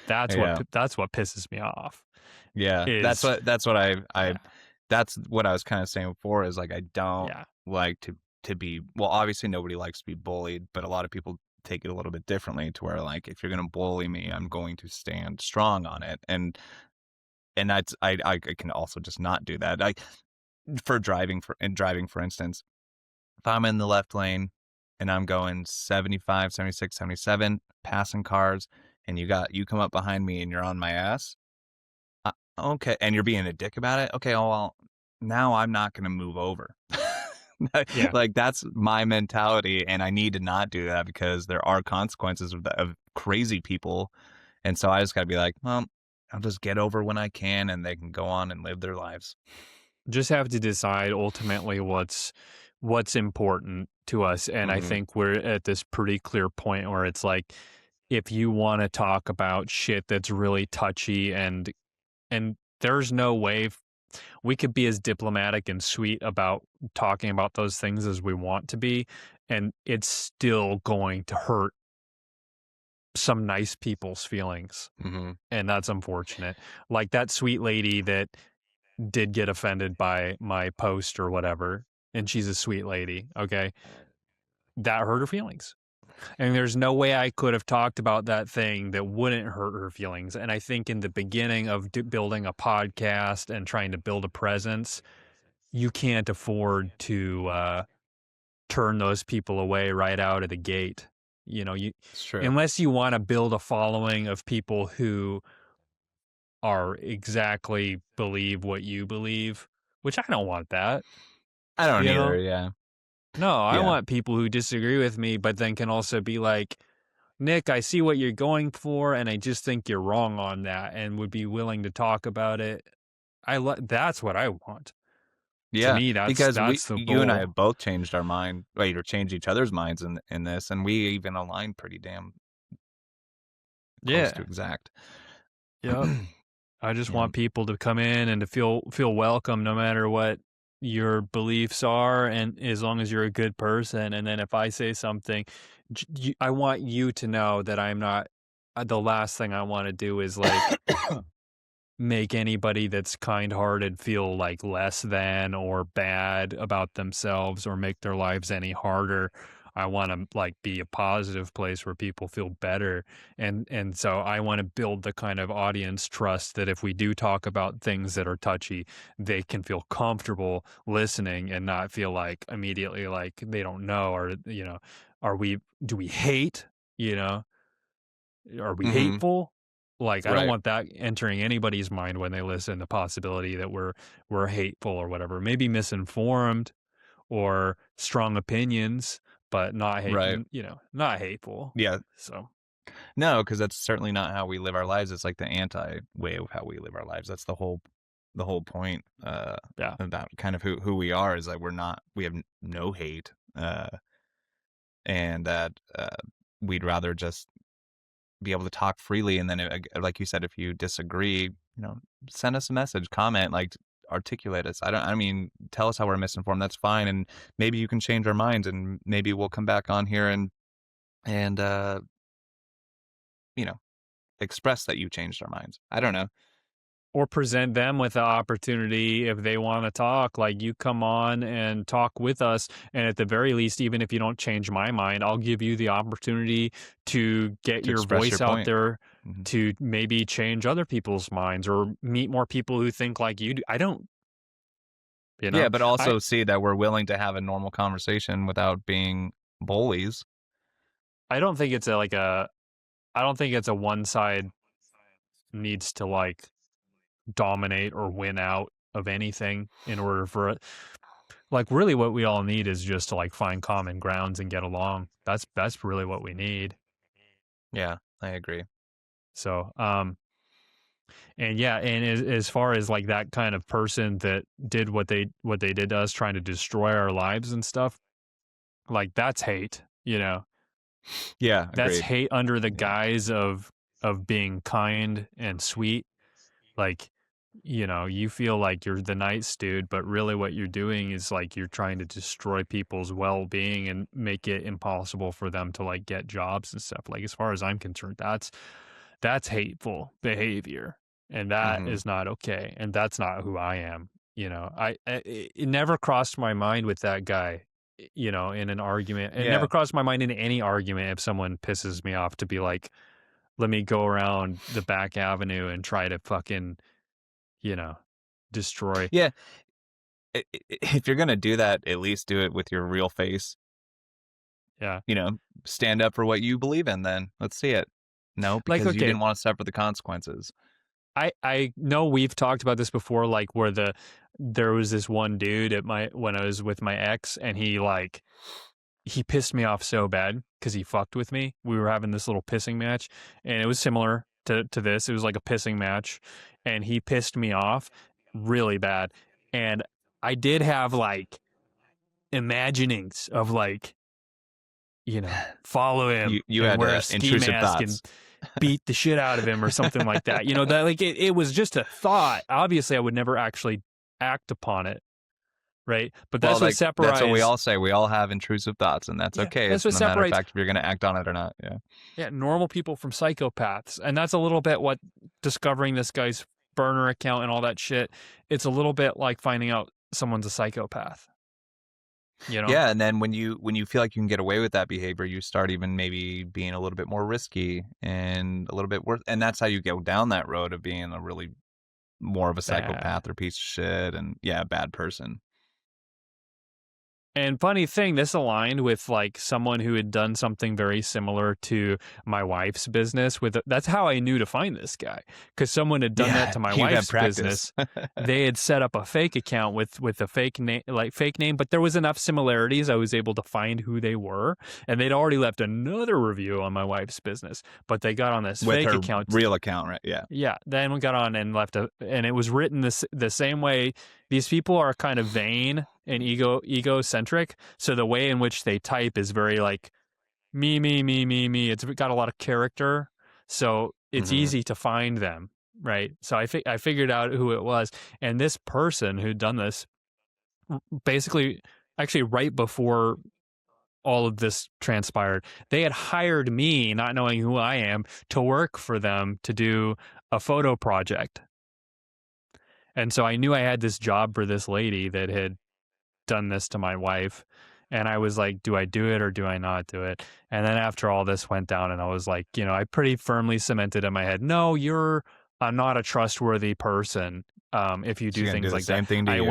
Yeah. That's what pisses me off Yeah. is That's what I yeah. that's what I was kind of saying before is like I don't Yeah. like to be, well, obviously nobody likes to be bullied, but a lot of people take it a little bit differently to where like if you're going to bully me, I'm going to stand strong on it. And that's I can also just not do that. I for driving for instance, if I'm in the left lane and I'm going 75, 76, 77, passing cars, and you come up behind me and you're on my ass, okay, and you're being a dick about it. Okay, oh, well, now I'm not going to move over. Yeah. Like that's my mentality, and I need to not do that because there are consequences of crazy people, and so I just got to be like, well, I'll just get over when I can, and they can go on and live their lives. Just have to decide ultimately what's important to us, and I Hmm. think we're at this pretty clear point where it's like if you want to talk about shit that's really touchy and there's no way we could be as diplomatic and sweet about talking about those things as we want to be, and it's still going to hurt some nice people's feelings. Hmm. And that's unfortunate. Like that sweet lady that did get offended by my post or whatever, and she's a sweet lady. Okay. That hurt her feelings. And there's no way I could have talked about that thing that wouldn't hurt her feelings. And I think in the beginning of building a podcast and trying to build a presence, you can't afford to turn those people away right out of the gate. You know, you It's true. unless you want to build a following of people who are exactly believe what you believe, which I don't want that, I don't you either. know? Yeah. No, I Yeah. want people who disagree with me, but then can also be like, Nick, I see what you're going for, and I just think you're wrong on that, and would be willing to talk about it. That's what I want. To Yeah, me, because that's the you and I goal. have both changed our mind, right, or changed each other's minds in this, and we even align pretty damn close to Yeah. exact. Yep. I just Yeah. want people to come in and to feel welcome no matter what your beliefs are, and as long as you're a good person. And then if I say something, I want you to know that I'm not the last thing I want to do is like make anybody that's kind-hearted feel like less than or bad about themselves or make their lives any harder. I want to like be a positive place where people feel better, and so I want to build the kind of audience trust that if we do talk about things that are touchy, they can feel comfortable listening and not feel like immediately like they don't know, or are we do we hate, you know are we Mhm. hateful? Like, I don't Right. want that entering anybody's mind when they listen, the possibility that we're hateful or whatever. Maybe misinformed or strong opinions, but not Right. not hateful. Yeah. So, No, because that's certainly not how we live our lives. It's like the anti way of how we live our lives. That's the whole point Yeah. about kind of who we are is that we have no hate, and that we'd rather just be able to talk freely. And then, like you said, if you disagree, send us a message, comment, like articulate us. I mean, tell us how we're misinformed. That's fine, and maybe you can change our minds, and maybe we'll come back on here and you know express that you changed our minds. I don't know. Or present them with the opportunity if they want to talk, like you come on and talk with us, and at the very least, even if you don't change my mind, I'll give you the opportunity to get To your express your voice out point. there, Hmm. to maybe change other people's minds or meet more people who think like you do. I don't, you know Yeah, but I also see that we're willing to have a normal conversation without being bullies. I don't think it's a I don't think it's a one side needs to like dominate or win out of anything in order for it. Like really what we all need is just to like find common grounds and get along. That's really what we need. Yeah, I agree. So, and yeah, and as far as like that kind of person that did what they did to us, trying to destroy our lives and stuff, like that's hate, Yeah, that's agreed. hate under the Yeah. guise of being kind and sweet. Like, you feel like you're the nice dude, but really what you're doing is like you're trying to destroy people's well-being and make it impossible for them to like get jobs and stuff. Like as far as I'm concerned, that's hateful behavior, and that Hmm. is not okay, and that's not who I am. It never crossed my mind with that guy, in an argument. It never Yeah. crossed my mind in any argument if someone pisses me off to be like, let me go around the back avenue and try to fucking, you know, destroy. Yeah. If you're gonna do that, at least do it with your real face. Yeah. You know, stand up for what you believe in. Then let's see it. No, Like, because you okay, didn't want to suffer the consequences. I know we've talked about this before, like where there was this one dude when I was with my ex, and he pissed me off so bad because he fucked with me. We were having this little pissing match, and it was similar to this. It was like a pissing match, and he pissed me off really bad. And I did have like imaginings of like, follow him You and had wear a ski intrusive mask and thoughts. beat the shit out of him or something like that. That like it was just a thought. Obviously, I would never actually act upon it, right? But Well, that's what like that's what we separates. all say. We all have intrusive thoughts, and that's Yeah, okay. that's It's what no matter of separates. fact if you're gonna act on it or not. Yeah. Yeah, normal people from psychopaths, and that's a little bit what discovering this guy's burner account and all that shit. It's a little bit like finding out someone's a psychopath. You know, Yeah, and then when you feel like you can get away with that behavior, you start even maybe being a little bit more risky and a little bit worse, and that's how you go down that road of being a really more of a bad. psychopath or piece of shit, and yeah, a bad person. And funny thing, this aligned with like someone who had done something very similar to my wife's business. That's how I knew to find this guy, because someone had done that Yeah, to my you'd have wife's practice. business. They had set up a fake account with a fake name, but there was enough similarities. I was able to find who they were, and they'd already left another review on my wife's business. But they got on this With fake her account. real account, right? Yeah. Yeah, then we got on and and it was written the same way. These people are kind of vain and egocentric, so the way in which they type is very like me. It's got a lot of character, so it's Hmm. easy to find them, right? So I figured out who it was, and this person who'd done this basically, actually, right before all of this transpired, they had hired me, not knowing who I am, to work for them to do a photo project. And so I knew I had this job for this lady that had done this to my wife. And I was like, do I do it or do I not do it? And then after all this went down, and I was like, I pretty firmly cemented in my head, no, you're not a trustworthy person if you She's do gonna do things the like that. same thing to you.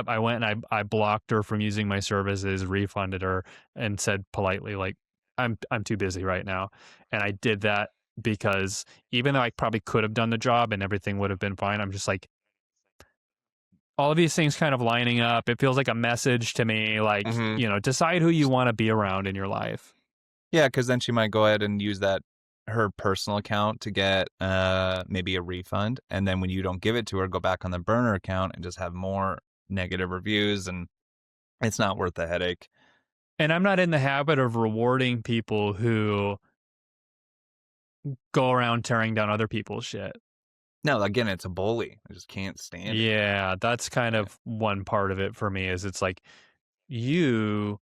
I went and I blocked her from using my services, refunded her, and said politely, like, I'm too busy right now. And I did that because even though I probably could have done the job and everything would have been fine, I'm just like, all of these things kind of lining up. It feels like a message to me, like, Hmm. decide who you want to be around in your life. Yeah, because then she might go ahead and use that her personal account to get maybe a refund, and then when you don't give it to her, go back on the burner account and just have more negative reviews, and it's not worth the headache. And I'm not in the habit of rewarding people who go around tearing down other people's shit. No, again, it's a bully. I just can't stand it. Yeah, that's kind of one part of it for me is it's like you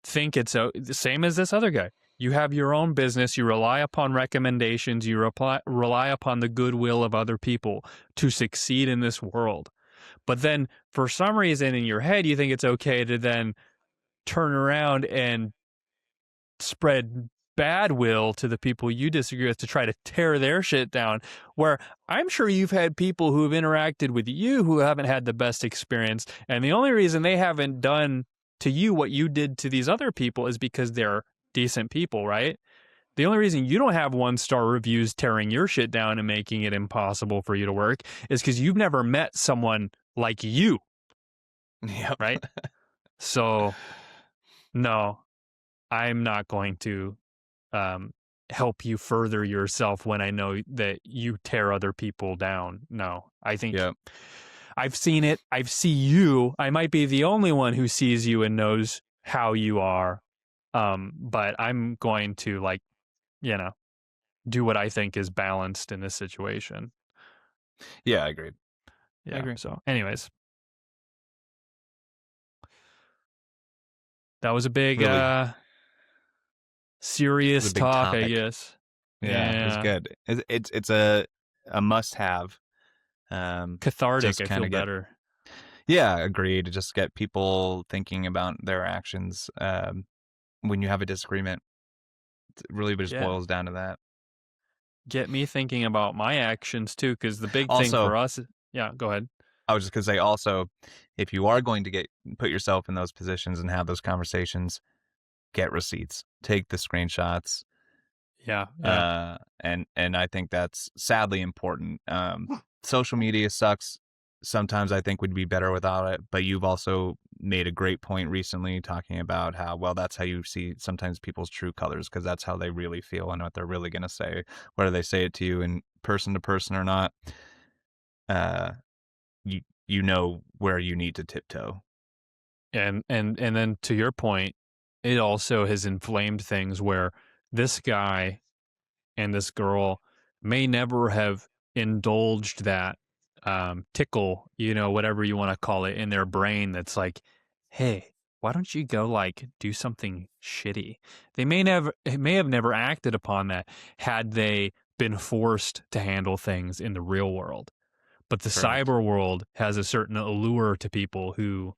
think it's the same as this other guy. You have your own business. You rely upon recommendations. You rely upon the goodwill of other people to succeed in this world. But then for some reason in your head, you think it's okay to then turn around and spread bad will to the people you disagree with to try to tear their shit down, where I'm sure you've had people who have interacted with you who haven't had the best experience, and the only reason they haven't done to you what you did to these other people is because they're decent people, right? The only reason you don't have 1-star reviews tearing your shit down and making it impossible for you to work is because you've never met someone like you. Yep. Right? So, no, I'm not going to help you further yourself when I know that you tear other people down. No, I think I've seen it. I see you. I might be the only one who sees you and knows how you are. But I'm going to do what I think is balanced in this situation. Yeah, I agree. Yeah. I agree. So anyways, that was a big, really, serious talk, topic. I guess. Yeah, it was good. It's a must-have. Cathartic. I feel better. Yeah, agreed. To just get people thinking about their actions when you have a disagreement. It really just boils down to that. Get me thinking about my actions too, because the big thing for us. Yeah, go ahead. I was just gonna say also, if you are going to put yourself in those positions and have those conversations, get receipts, take the screenshots. Yeah. And I think that's sadly important. Social media sucks. Sometimes I think we'd be better without it, but you've also made a great point recently talking about how, well, that's how you see sometimes people's true colors, because that's how they really feel and what they're really going to say, whether they say it to you in person to person or not. You know where you need to tiptoe. And then to your point, it also has inflamed things where this guy and this girl may never have indulged that tickle, whatever you want to call it, in their brain that's like, hey, why don't you go do something shitty? They may have never acted upon that had they been forced to handle things in the real world. But the cyber world has a certain allure to people who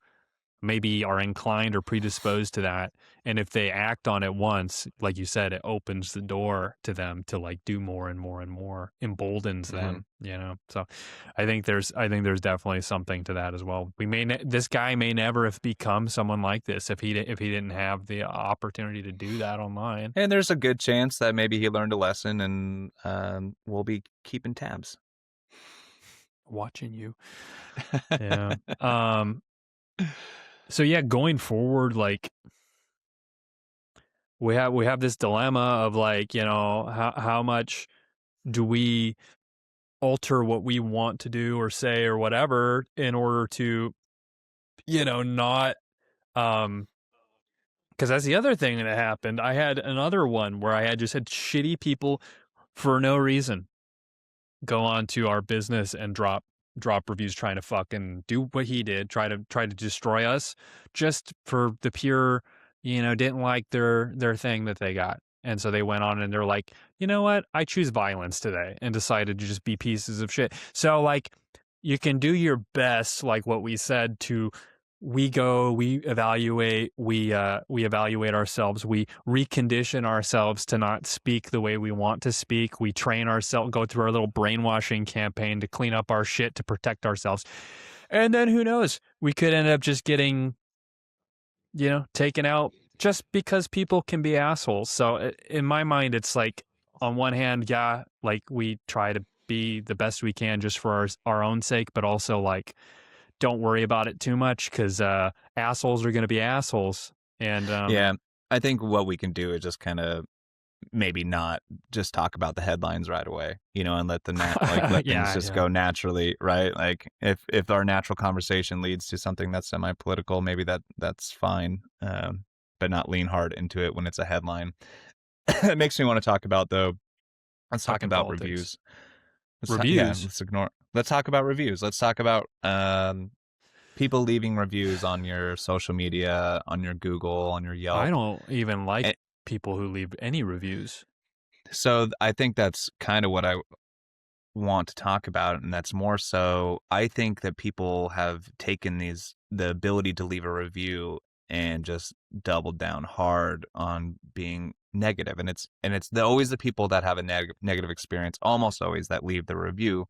maybe are inclined or predisposed to that. And if they act on it once, like you said, it opens the door to them to do more and more and more, emboldens them, So I think there's definitely something to that as well. This guy may never have become someone like this if he didn't have the opportunity to do that online. And there's a good chance that maybe he learned a lesson, and we'll be keeping tabs. Watching you. Yeah. So yeah, going forward, we have this dilemma of how much do we alter what we want to do or say or whatever in order to, not because that's the other thing that happened. I had another one where I had just had shitty people for no reason go on to our business and drop reviews trying to fucking do what he did, try to destroy us just for the pure, didn't like their thing that they got. And so they went on and they're like, you know what? I choose violence today, and decided to just be pieces of shit. So you can do your best, like what we said, to we evaluate, we evaluate ourselves, we recondition ourselves to not speak the way we want to speak. We train ourselves, go through our little brainwashing campaign to clean up our shit, to protect ourselves. And then who knows? We could end up just getting, taken out just because people can be assholes. So in my mind, it's on one hand, yeah, we try to be the best we can just for our own sake, but also don't worry about it too much, because assholes are going to be assholes. And yeah, I think what we can do is just kind of maybe not just talk about the headlines right away, and let let things Yeah, just yeah. go naturally, right? Like if our natural conversation leads to something that's semi-political, maybe that's fine, but not lean hard into it when it's a headline. It makes me want to talk about though. Let's talk Talking about politics. reviews. Yeah, Reviews. let's ignore. Let's talk about reviews. Let's talk about people leaving reviews on your social media, on your Google, on your I Yelp. don't even like And people who leave any reviews. so I think that's kind of what I want to talk about, and that's more so I think that people have taken the ability to leave a review and just doubled down hard on being negative, and it's always the people that have a negative experience, almost always, that leave the review.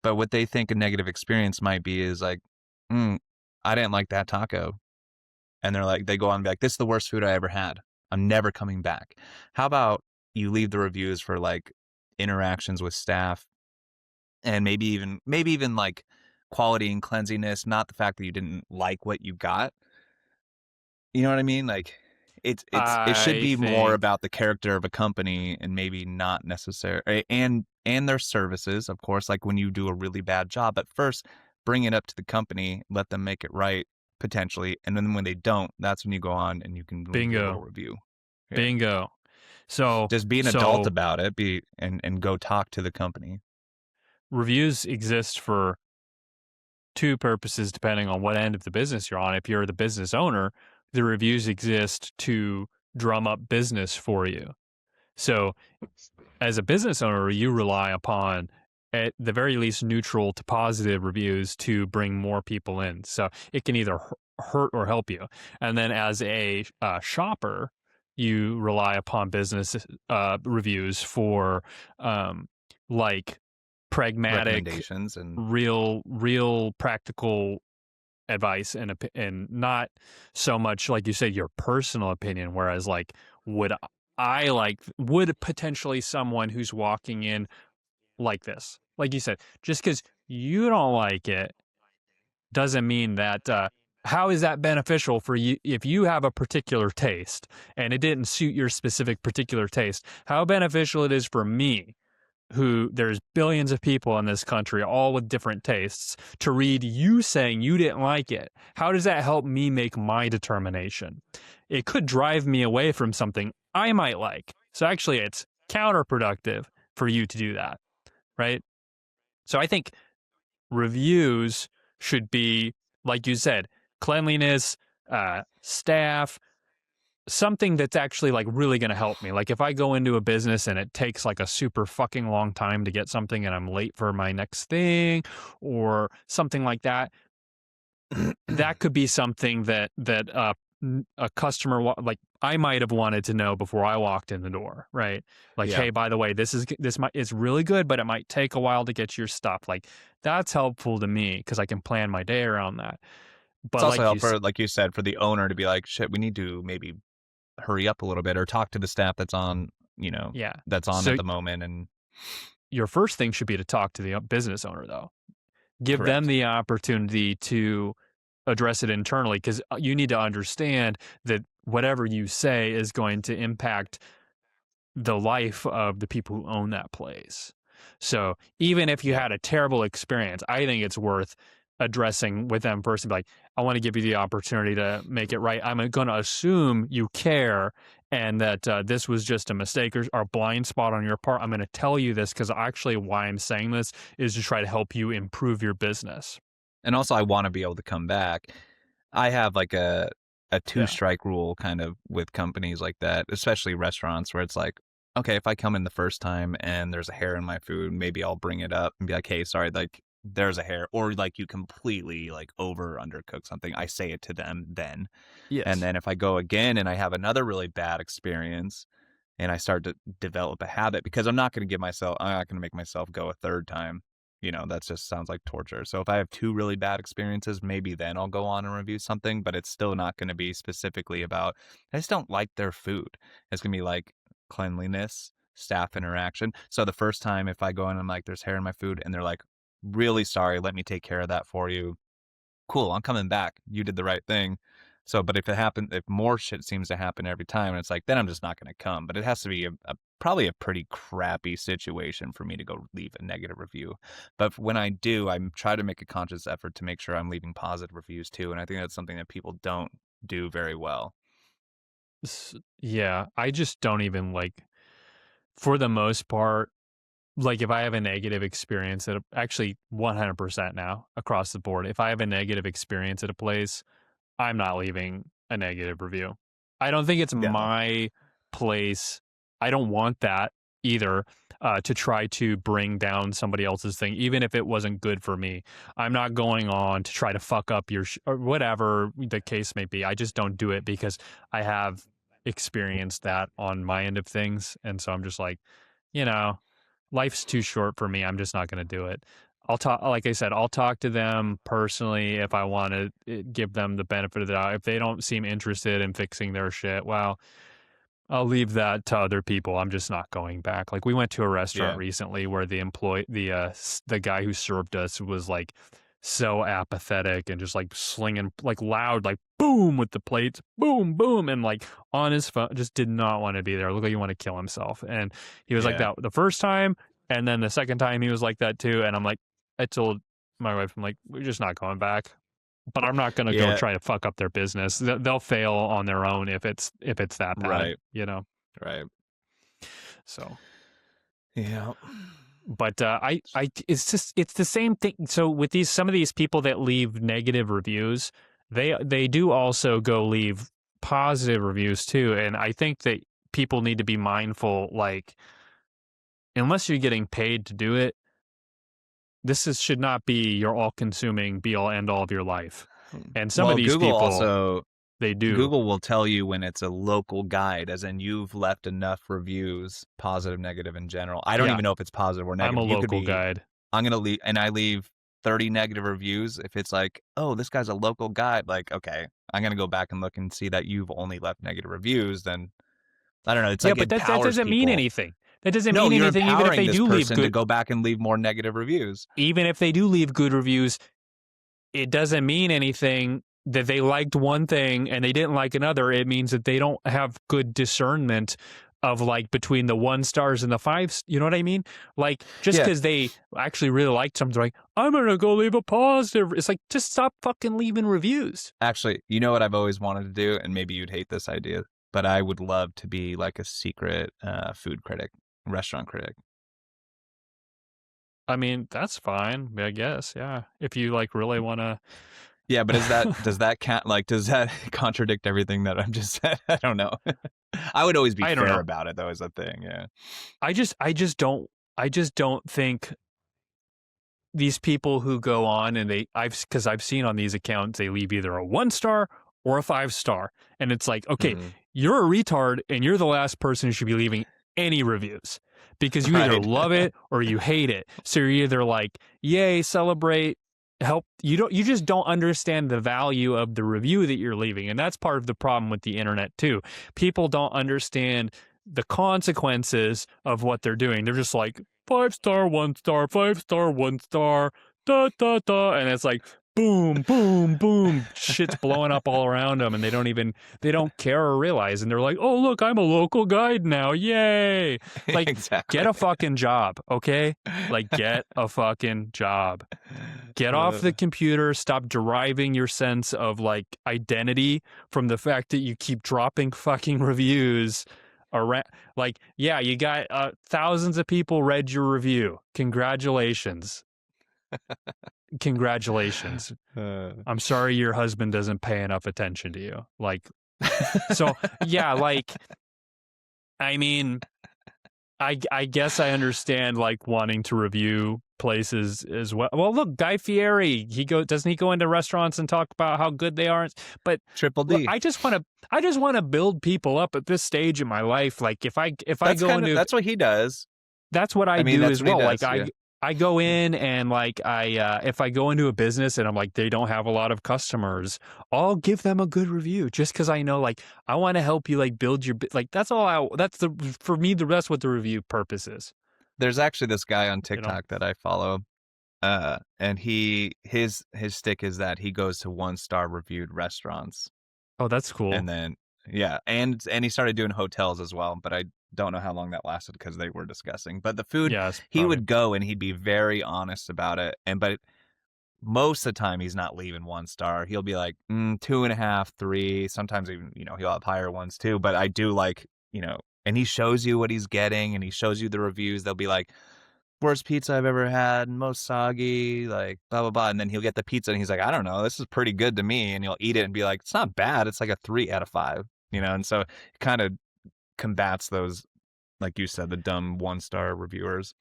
But what they think a negative experience might be is like, mm, I didn't like that taco, and they go on and be like, this is the worst food I ever had, I'm never coming back. How about you leave the reviews for like interactions with staff, and maybe even like quality and cleanliness, not the fact that you didn't like what you got. You know what I mean? Like it should I be more think about the character of a company and maybe not necessarily and their services, of course, like when you do a really bad job. But first, bring it up to the company, let them make it right potentially, and then when they don't, that's when you go on and you can leave your little bingo. review. Yeah. Bingo. So Just be an adult so about it, be and go talk to the company. reviews exist for two purposes depending on what end of the business you're on. If you're the business owner, the reviews exist to drum up business for you. So as a business owner, you rely upon at the very least neutral to positive reviews to bring more people in. So it can either hurt or help you. And then as a shopper, you rely upon business reviews for um, like pragmatic, Recommendations and real practical advice and not so much like you said your personal opinion. Whereas like would would potentially someone who's walking in like this, like you said, just because you don't like it doesn't mean that how is that beneficial for you if you have a particular taste and it didn't suit your specific particular taste, how beneficial it is for me, who there's billions of people in this country, all with different tastes, to read you saying you didn't like it. How does that help me make my determination? It could drive me away from something I might like. So actually, it's counterproductive for you to do that, right? So I think reviews should be, like you said, cleanliness, staff, something that's actually like really going to help me. Like if I go into a business and it takes like a super fucking long time to get something and I'm late for my next thing or something like that, that could be something that a customer like I might have wanted to know before I walked in the door, right? Like, yeah. hey, by the way, this might it's really good, but it might take a while to get your stuff. Like that's helpful to me because I can plan my day around that. It's But also like helpful, like you said, for the owner to be like, shit, we need to maybe hurry up a little bit or talk to the staff yeah. that's on So at the moment. And your first thing should be to talk to the business owner, though. Give them correct. the opportunity to address it internally because you need to understand that whatever you say is going to impact the life of the people who own that place. So even if you Yeah. had a terrible experience, I think it's worth addressing with them first and be like, I want to give you the opportunity to make it right. I'm going to assume you care and that this was just a mistake or a blind spot on your part. I'm going to tell you this because actually why I'm saying this is to try to help you improve your business. And also I want to be able to come back. I have like a two Yeah. strike rule kind of with companies like that, especially restaurants where it's like, okay, if I come in the first time and there's a hair in my food, maybe I'll bring it up and be like, hey, sorry, like there's a hair, or like you completely like over undercook something. I say it to them then. And Yes. then if I go again and I have another really bad experience and I start to develop a habit, because I'm not going to make myself go a third time. That just sounds like torture. So if I have two really bad experiences, maybe then I'll go on and review something, but it's still not going to be specifically about, I just don't like their food. It's going to be like cleanliness, staff interaction. So the first time, if I go in and I'm like, there's hair in my food, and they're like, really sorry, let me take care of that for you. Cool, I'm coming back. You did the right thing. So, but if more shit seems to happen every time, it's like, then I'm just not going to come. But it has to be probably a pretty crappy situation for me to go leave a negative review. But when I do, I try to make a conscious effort to make sure I'm leaving positive reviews too. And I think that's something that people don't do very well. Yeah, I just don't even like, for the most part, like if I have a negative experience at actually 100% now across the board, if I have a negative experience at a place, I'm not leaving a negative review. I don't think it's Yeah. my place. I don't want that either, to try to bring down somebody else's thing, even if it wasn't good for me. I'm not going on to try to fuck up your or whatever the case may be. I just don't do it because I have experienced that on my end of things. And so I'm just like, you know, life's too short for me. I'm just not going to do it. I'll talk, like I said, I'll talk to them personally if I want to give them the benefit of the doubt. If they don't seem interested in fixing their shit, well, I'll leave that to other people. I'm just not going back. Like we went to a restaurant Yeah. recently where the guy who served us was like so apathetic and just like slinging like loud like boom with the plates, boom boom, and like on his phone, just did not want to be there. Looked like he wanted to kill himself. And he was like Yeah. that the first time, and then the second time he was like that too. And I'm like, I told my wife, I'm like, we're just not going back. But I'm not gonna go Yeah. try to fuck up their business. They'll fail on their own if it's that bad, Right. you know. Right. So, Yeah. but it's just it's the same thing. So with some of these people that leave negative reviews, they do also go leave positive reviews too. And I think that people need to be mindful. Like, unless you're getting paid to do it, should not be your all consuming be all end all of your life. And some of Well, these Google people, also they do. Google will tell you when it's a local guide, as in you've left enough reviews, positive, negative in general. I don't Yeah, even know if it's positive or I'm a negative. You could local be, guide. I'm going to leave, and I leave 30 negative reviews. If it's like, oh, this guy's a local guide, like, okay, I'm going to go back and look and see that you've only left negative reviews. Then I don't know. It's Yeah, like but it that empowers doesn't mean people. anything. That doesn't No, mean you're anything even if empowering they this do leave person to good go back and leave more negative reviews. even if they do leave good reviews, it doesn't mean anything that they liked one thing and they didn't like another. It means that they don't have good discernment of like between the 1 stars and the five. You know what I mean? Like just Yeah. because they actually really liked something, they're like, I'm gonna go leave a positive. It's like, just stop fucking leaving reviews. Actually, you know what I've always wanted to do, and maybe you'd hate this idea, but I would love to be like a secret food critic, restaurant critic. I mean, that's fine, I guess. Yeah, if you like really want to. Yeah, but does that count? Like, does that contradict everything that I've just said? I don't know. I would always be I don't fair know. about it, though, is a thing. Yeah. I just don't think these people who go on and because I've seen on these accounts, they leave either a 1 star or a 5 star. And it's like, okay, Mm. you're a retard and you're the last person who should be leaving any reviews because you either Right. love it or you hate it. So you're either like, yay, celebrate, help. You just don't understand the value of the review that you're leaving. And that's part of the problem with the internet too. People don't understand the consequences of what they're doing. They're just like 5 star, 1 star, 5 star, 1 star, da da da, and it's like boom, boom, boom, shit's blowing up all around them, and they don't care or realize, and they're like, oh look, I'm a local guide now, yay! Like, Exactly. get a fucking job, okay? Like, get a fucking job. Get off the computer. Stop deriving your sense of like identity from the fact that you keep dropping fucking reviews around. Like, yeah, you got thousands of people read your review. Congratulations. Congratulations. I'm sorry your husband doesn't pay enough attention to you. Like, so yeah, like, I mean, I guess I understand like wanting to review places as well. Well, look, Guy Fieri, doesn't he go into restaurants and talk about how good they are? But Triple look, D. I just want to build people up at this stage in my life. Like if I go into, That's what he does. that's what I I mean, do that's as what he well. does. Like Yeah. I go in and like if I go into a business and I'm like, they don't have a lot of customers, I'll give them a good review just because I know like I want to help you like build your like that's for me that's what the review purpose is. There's actually this guy on You know. TikTok that I follow, and his stick is that he goes to 1 star reviewed restaurants. Oh, that's cool. And then yeah, and he started doing hotels as well, but I don't know how long that lasted because they were discussing. But the food, Yeah, it's he probably. would go and he'd be very honest about it. And but most of the time he's not leaving 1 star. He'll be like 2.5, 3. Sometimes even he'll have higher ones too. But I do like and he shows you what he's getting and he shows you the reviews. They'll be like worst pizza I've ever had, most soggy, like blah blah blah. And then he'll get the pizza and he's like, I don't know, this is pretty good to me. And he'll eat it and be like, it's not bad. It's like a 3 out of 5. And so it kind of combats those, like you said, the dumb 1 star reviewers.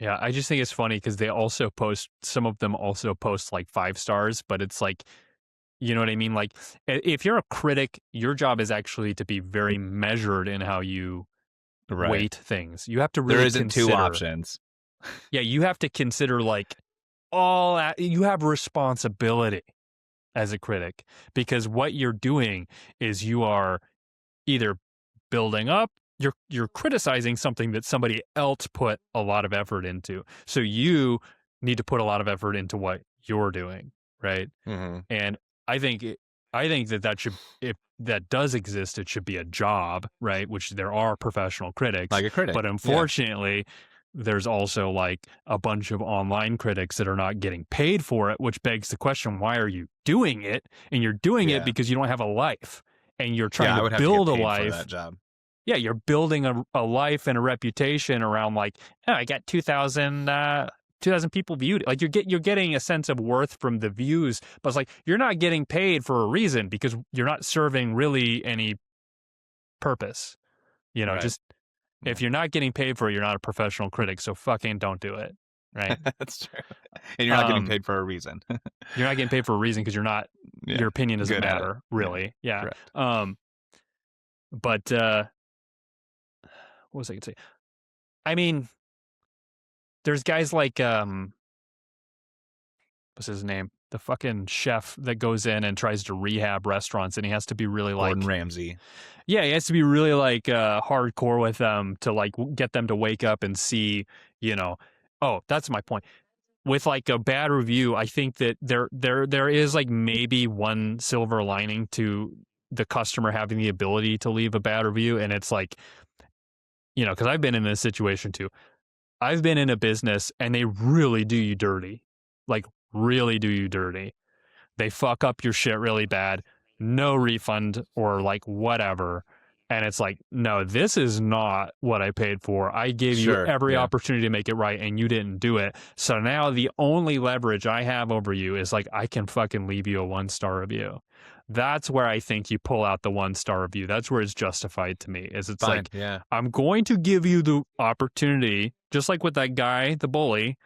Yeah, I just think it's funny because they also post, some of them also post like 5 stars, but it's like, you know what I mean? Like, if you're a critic, your job is actually to be very measured in how you Right. weight things. You have to There really isn't two consider, options. yeah, you have to consider like you have responsibility as a critic because what you're doing is you are either building up, you're criticizing something that somebody else put a lot of effort into. So you need to put a lot of effort into what you're doing, right? Mm-hmm. And I think I think that should, if that does exist, it should be a job, right? Which there are professional critics, Like a critic. but Yeah. unfortunately, there's also like a bunch of online critics that are not getting paid for it, which begs the question, why are you doing it? And you're doing it Yeah. because you don't have a life and you're trying Yeah, to I would have to get build a paid for that life. job. Yeah, you're building a life and a reputation around like, oh, I got 2,000 people viewed it. Like you're getting a sense of worth from the views, but it's like you're not getting paid for a reason because you're not serving really any purpose. Right. Just Yeah. if you're not getting paid for it, you're not a professional critic. So fucking don't do it. Right. That's true. And you're not getting Um, paid for a reason. you're not getting paid for a reason because Yeah. your opinion doesn't Good at it. matter Yeah. really. Yeah. Correct. But what was I gonna say? I mean, there's guys like what's his name? The fucking chef that goes in and tries to rehab restaurants, and he has to be really Gordon like, Ramsay. yeah, he has to be really like hardcore with them to like get them to wake up and see, you know, oh, that's my point. With like a bad review, I think that there is like maybe one silver lining to the customer having the ability to leave a bad review, and it's like, because I've been in this situation too. I've been in a business and they really do you dirty, like really do you dirty. They fuck up your shit really bad, no refund or like whatever. And it's like, no, this is not what I paid for. I gave you Sure. every Yeah. opportunity to make it right and you didn't do it. So now the only leverage I have over you is like, I can fucking leave you a 1 star review. That's where I think you pull out the 1 star review. That's where it's justified to me. Is it's Fine. like, Yeah. I'm going to give you the opportunity, just like with that guy, the bully.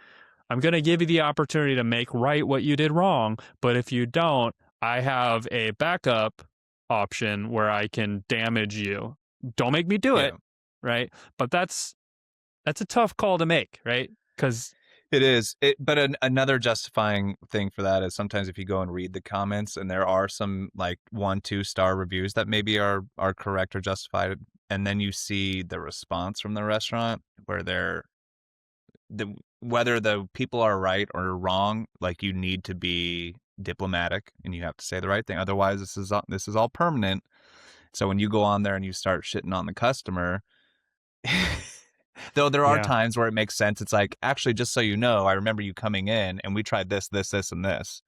I'm going to give you the opportunity to make right what you did wrong. But if you don't, I have a backup option where I can damage you. Don't make me do Yeah. it, right? But that's a tough call to make, right? Because It is. But another justifying thing for that is sometimes if you go and read the comments and there are some like 1, 2 star reviews that maybe are correct or justified, and then you see the response from the restaurant where whether the people are right or wrong, like you need to be diplomatic and you have to say the right thing. Otherwise, this is all permanent. So when you go on there and you start shitting on the customer, though there are yeah, times where it makes sense. It's like, actually, just so you know, I remember you coming in and we tried this, and this.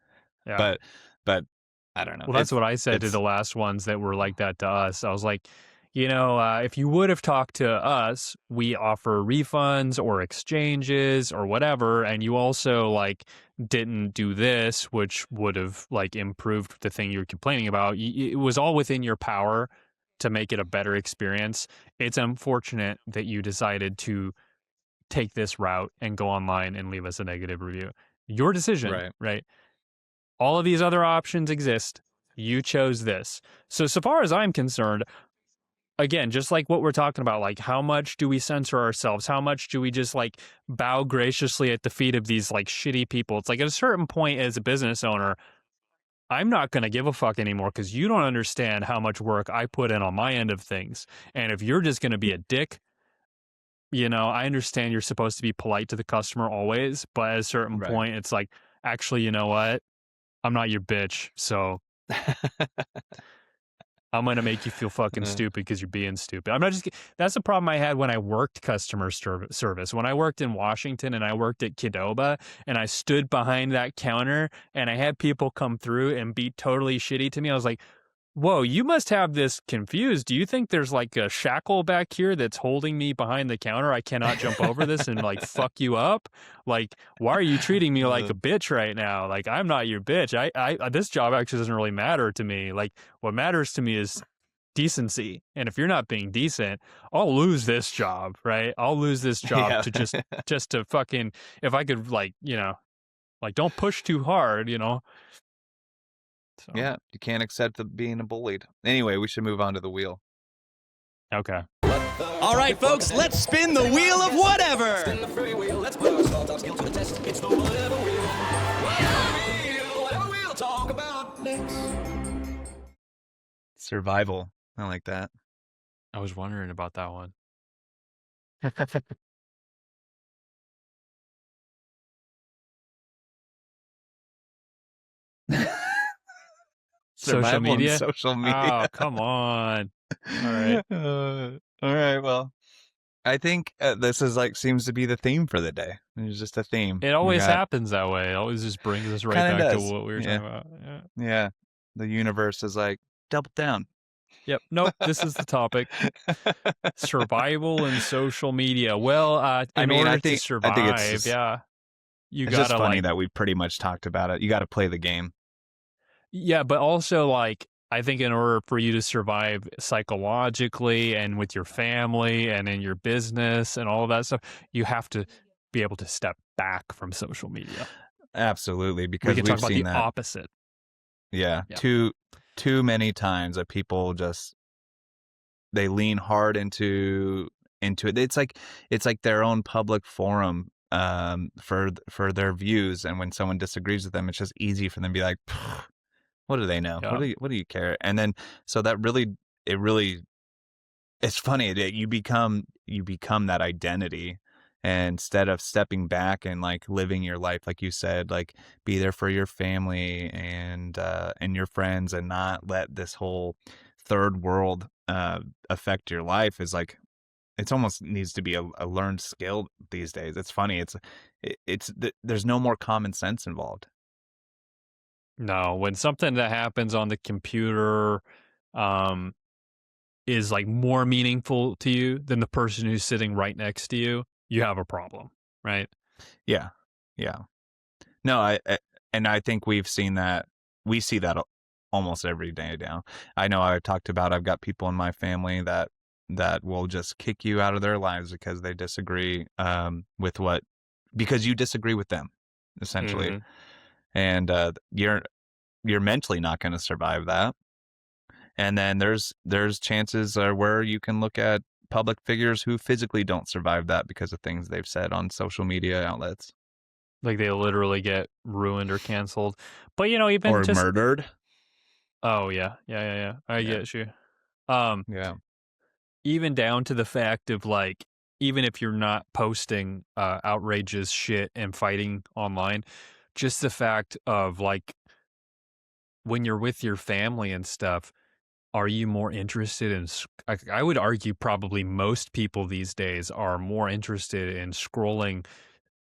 yeah. But but I don't know. Well, that's It's what I said to it's the last ones that were like that to us. I was like, if you would have talked to us, we offer refunds or exchanges or whatever, and you also like didn't do this, which would have like improved the thing you were complaining about. It was all within your power to make it a better experience. It's unfortunate that you decided to take this route and go online and leave us a negative review. Your decision, right. right? All of these other options exist. You chose this. So far as I'm concerned, again, just like what we're talking about, like how much do we censor ourselves? How much do we just like bow graciously at the feet of these like shitty people? It's like at a certain point as a business owner, I'm not going to give a fuck anymore because you don't understand how much work I put in on my end of things. And if you're just going to be a dick, I understand you're supposed to be polite to the customer always, but at a certain Right. point, it's like, actually, you know what? I'm not your bitch. So I'm going to make you feel fucking stupid because you're being stupid. I'm not just, that's the problem I had when I worked customer service. When I worked in Washington and I worked at Qdoba and I stood behind that counter and I had people come through and be totally shitty to me. I was like, whoa, you must have this confused. Do you think there's like a shackle back here that's holding me behind the counter? I cannot jump over this and like fuck you up. Like, why are you treating me like a bitch right now? Like, I'm not your bitch. I this job actually doesn't really matter to me. Like, what matters to me is decency. And if you're not being decent, I'll lose this job, right? I'll lose this job Yeah. to just to fucking, if I could like, like don't push too hard, So, Yeah, you can't accept being bullied. Anyway, we should move on to the wheel. okay. All right, folks, let's spin the wheel of whatever. Survival. I like that. I was wondering about that one. Social Survival media? and social media. Oh, come on. All right. All right. Well, I think this is seems to be the theme for the day. It's just a theme. It always happens that way. It always just brings us right back to what we were talking about. Yeah. Yeah. The universe is like, double down. Yep. Nope. This is the topic. Survival and social media. Well, I think to survive, it's just, you it's gotta just funny that we pretty much talked about it. You got to play the game. Yeah, but also I think in order for you to survive psychologically and with your family and in your business and all of that stuff, you have to be able to step back from social media. Absolutely, We because can we've talk about seen the that. opposite. Yeah, too many times that people just they lean hard into it. It's like their own public forum for their views, and when someone disagrees with them, it's just easy for them to be like, what do they know? Yeah. What do you care? And then so that really it's funny that you become that identity, and instead of stepping back and living your life like you said, be there for your family and your friends, and not let this whole third world affect your life, is it's almost needs to be a learned skill these days. It's funny, there's no more common sense involved. No, when something that happens on the computer um, is more meaningful to you than the person who's sitting right next to you, you have a problem, right? Yeah. No, and I think we've seen that. We see that almost every day now. I know I've got people in my family that will just kick you out of their lives because they disagree because you disagree with them, essentially. Mm-hmm. And you're mentally not going to survive that. And then there's chances where you can look at public figures who physically don't survive that because of things they've said on social media outlets. Like they literally get ruined or canceled. But even or just murdered. Oh yeah. I get you. Yeah. Even down to the fact of even if you're not posting outrageous shit and fighting online, just the fact of when you're with your family and stuff, are you more interested in I would argue probably most people these days are more interested in scrolling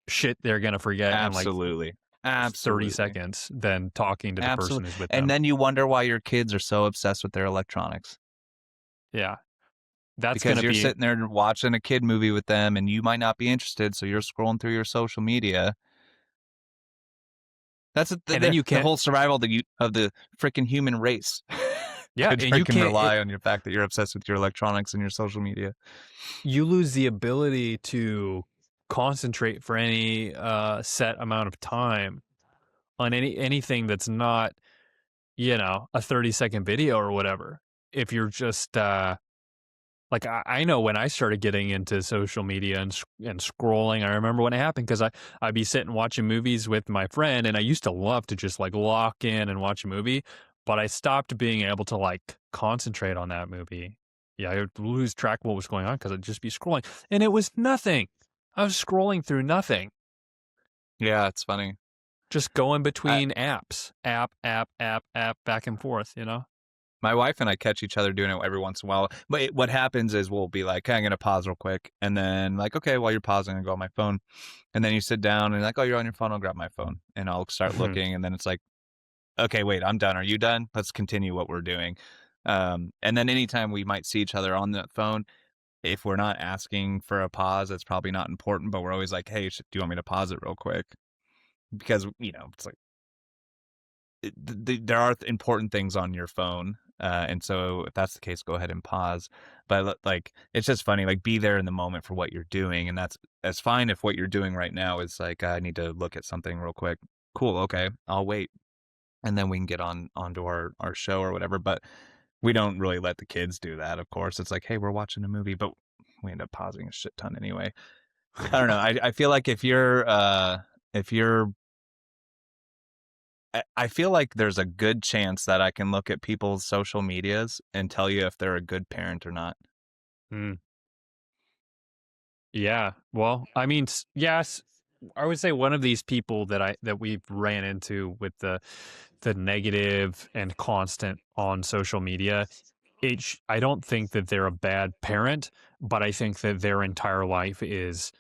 shit they're going to forget Absolutely. in 30 seconds than talking to the person who's with them. And then you wonder why your kids are so obsessed with their electronics. Yeah. That's because you're sitting there watching a kid movie with them and you might not be interested, so you're scrolling through your social media. That's the whole survival of the freaking human race. Yeah, and you can rely on your fact that you're obsessed with your electronics and your social media. You lose the ability to concentrate for any set amount of time on anything that's not, a 30-second video or whatever. If you're just I know when I started getting into social media and scrolling, I remember when it happened because I'd be sitting watching movies with my friend, and I used to love to just lock in and watch a movie, but I stopped being able to concentrate on that movie. Yeah, I would lose track of what was going on because I'd just be scrolling, and it was nothing. I was scrolling through nothing. Yeah, it's funny. Just going between apps, app, back and forth, My wife and I catch each other doing it every once in a while. But what happens is we'll be like, hey, I'm going to pause real quick. And then like, okay, while you're pausing, I go on my phone. And then you sit down and like, oh, you're on your phone. I'll grab my phone and I'll start looking. And then it's like, okay, wait, I'm done. Are you done? Let's continue what we're doing. And then anytime we might see each other on the phone, if we're not asking for a pause, it's probably not important, but we're always like, hey, do you want me to pause it real quick? Because, it's like, there are important things on your phone. And so if that's the case, go ahead and pause. But like, it's just funny, like be there in the moment for what you're doing. And that's fine if what you're doing right now is like, I need to look at something real quick. Cool. Okay. I'll wait. And then we can get onto our show or whatever. But we don't really let the kids do that. Of course, it's like, hey, we're watching a movie, but we end up pausing a shit ton anyway. I don't know. I feel like if you're I feel like there's a good chance that I can look at people's social medias and tell you if they're a good parent or not. Mm. Yeah. Well, I mean, yes, I would say one of these people that we've ran into with the negative and constant on social media, I don't think that they're a bad parent, but I think that their entire life is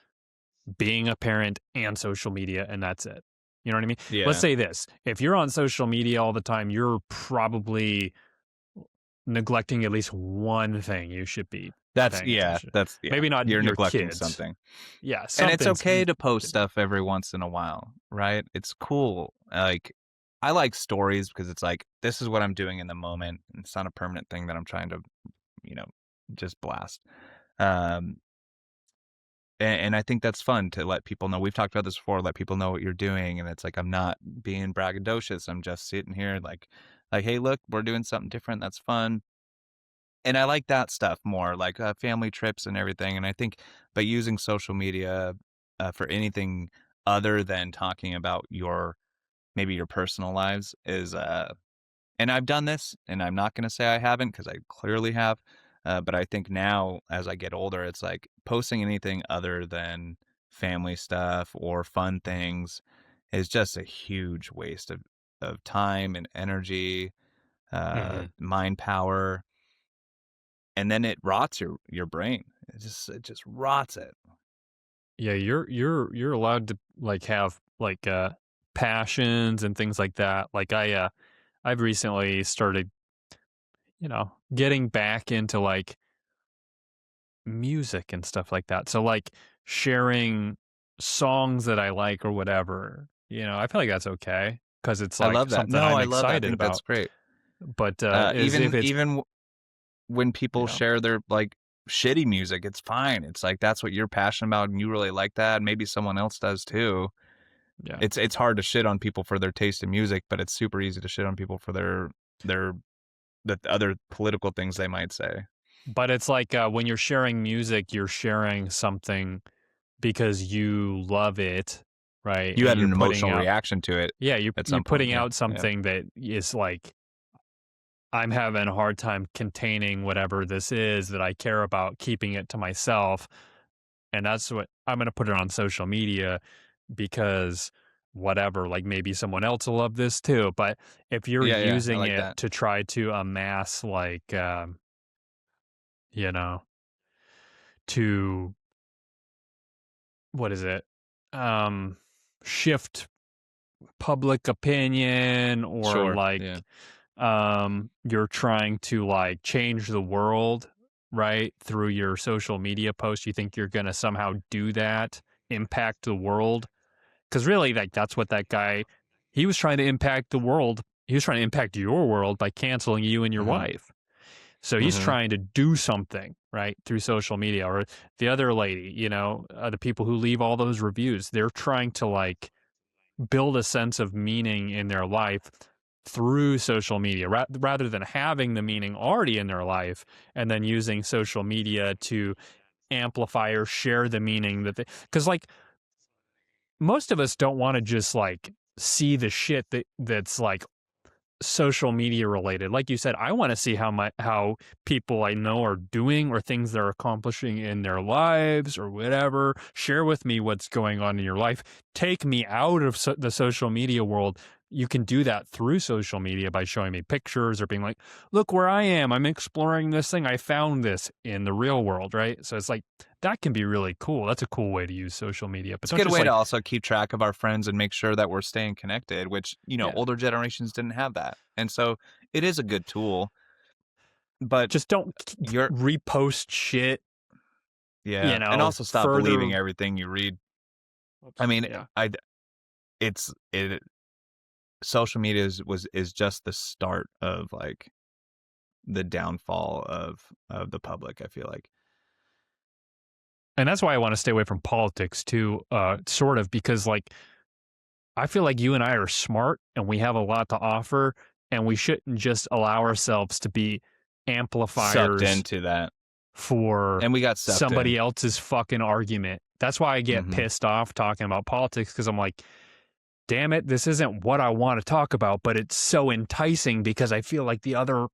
being a parent and social media, and that's it. You know what I mean? Yeah. Let's say this. If you're on social media all the time, you're probably neglecting at least one thing you should be paying attention. Maybe not you're your neglecting kids. something. Yeah, And it's okay to post stuff every once in a while, right? It's cool. Like, I like stories because it's like, this is what I'm doing in the moment. It's not a permanent thing that I'm trying to, just blast. And I think that's fun to let people know. We've talked about this before, let people know what you're doing. And it's like, I'm not being braggadocious. I'm just sitting here like, hey, look, we're doing something different. That's fun. And I like that stuff more, like family trips and everything. And I think by using social media for anything other than talking about maybe your personal lives is, and I've done this, and I'm not going to say I haven't because I clearly have. But I think now, as I get older, it's like posting anything other than family stuff or fun things is just a huge waste of time and energy, mind power. And then it rots your brain. It just rots it. Yeah, you're allowed to like have like passions and things like that. Like I've recently started, getting back into like music and stuff like that. So like sharing songs that I like or whatever. I feel like that's okay because it's I like love that. something No, I'm I love that. I excited think about. that's great. But even when people share their like shitty music, it's fine. It's like that's what you're passionate about and you really like that. And maybe someone else does too. Yeah. It's hard to shit on people for their taste in music, but it's super easy to shit on people for the other political things they might say. But it's like when you're sharing music, you're sharing something because you love it, right? You And had you're an putting emotional out, reaction to it. yeah, you're At some putting point. out something that is like, I'm having a hard time containing whatever this is that I care about, keeping it to myself. And that's what I'm going to put it on social media because whatever, like maybe someone else will love this too. But if you're Yeah, I using like it that. to try to amass, like, you know, to what is it? Shift public opinion or Sure. like Yeah. you're trying to like change the world, right? Through your social media post, you think you're going to somehow do that, impact the world. Cuz really like that's what that guy he was trying to impact the world. He was trying to impact your world by canceling you and your Mm-hmm. wife. So he's Mm-hmm. trying to do something, right, through social media. Or the other lady, the people who leave all those reviews, they're trying to like build a sense of meaning in their life through social media rather than having the meaning already in their life and then using social media to amplify or share the meaning because like most of us don't want to just like see the shit that's like social media related. Like you said, I want to see how people I know are doing or things they're accomplishing in their lives or whatever. Share with me what's going on in your life. Take me out of the social media world you can do that through social media by showing me pictures or being like, look where I am. I'm exploring this thing. I found this in the real world, right? So it's like, that can be really cool. That's a cool way to use social media. But it's a good way to also keep track of our friends and make sure that we're staying connected, which, older generations didn't have that. And so it is a good tool. But just don't repost shit. Yeah. And also stop believing everything you read. I mean, social media is just the start of like the downfall of the public, I feel like. And that's why I want to stay away from politics too, sort of, because like I feel like you and I are smart and we have a lot to offer, and we shouldn't just allow ourselves to be amplifiers sucked into that and we got somebody else's fucking argument. That's why I get pissed off talking about politics, because I'm like, damn it, this isn't what I want to talk about, but it's so enticing because I feel like the other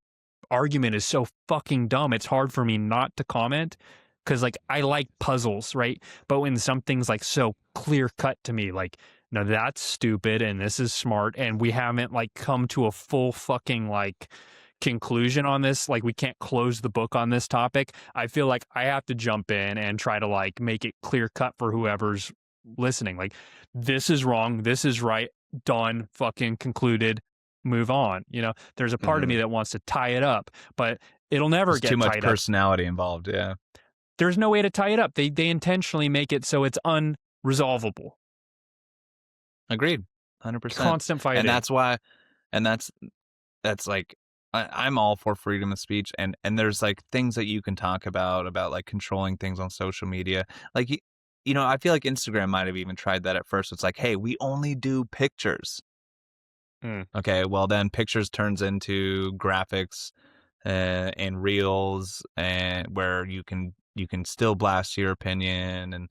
argument is so fucking dumb. It's hard for me not to comment because like I like puzzles, right? But when something's like so clear cut to me, like, no, that's stupid and this is smart, and we haven't like come to a full fucking like conclusion on this, like we can't close the book on this topic, I feel like I have to jump in and try to like make it clear cut for whoever's listening. Like, this is wrong, this is right, done, fucking concluded, move on. There's a part of me that wants to tie it up, but it'll never There's get too much tied personality involved. Yeah, there's no way to tie it up. They intentionally make it so it's unresolvable. Agreed. 100%. Constant fighting. And that's why, and that's like, I'm all for freedom of speech, and there's like things that you can talk about like controlling things on social media. Like, I feel like Instagram might have even tried that at first. It's like, hey, we only do pictures. Okay, well then pictures turns into graphics and reels, and where you can still blast your opinion,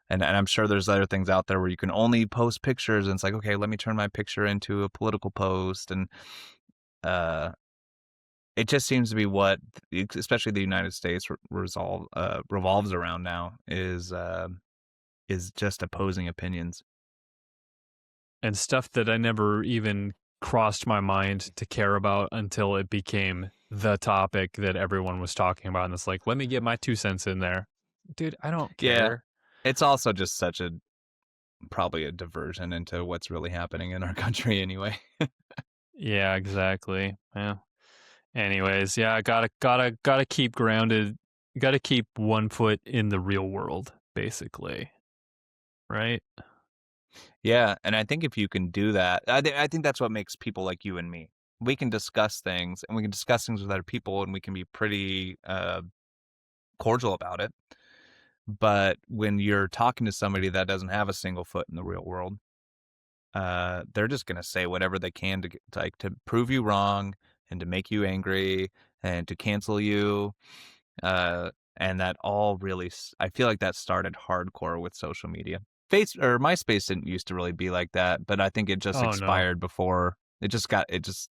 and I'm sure there's other things out there where you can only post pictures, and it's like, okay, let me turn my picture into a political post, and it just seems to be what, especially the United States, revolves around now, is just opposing opinions. And stuff that I never even crossed my mind to care about until it became the topic that everyone was talking about. And it's like, let me get my 2 cents in there. Dude, I don't care. Yeah. It's also just probably a diversion into what's really happening in our country anyway. Yeah, exactly. Yeah. Anyways, yeah, gotta keep grounded. Gotta keep 1 foot in the real world, basically. Right? Yeah, and I think if you can do that, I think that's what makes people like you and me. We can discuss things, and we can discuss things with other people, and we can be pretty cordial about it. But when you're talking to somebody that doesn't have a single foot in the real world, they're just gonna say whatever they can to prove you wrong, and to make you angry, and to cancel you. And that all really, I feel like that started hardcore with social media. MySpace didn't used to really be like that, but I think it just expired before. It just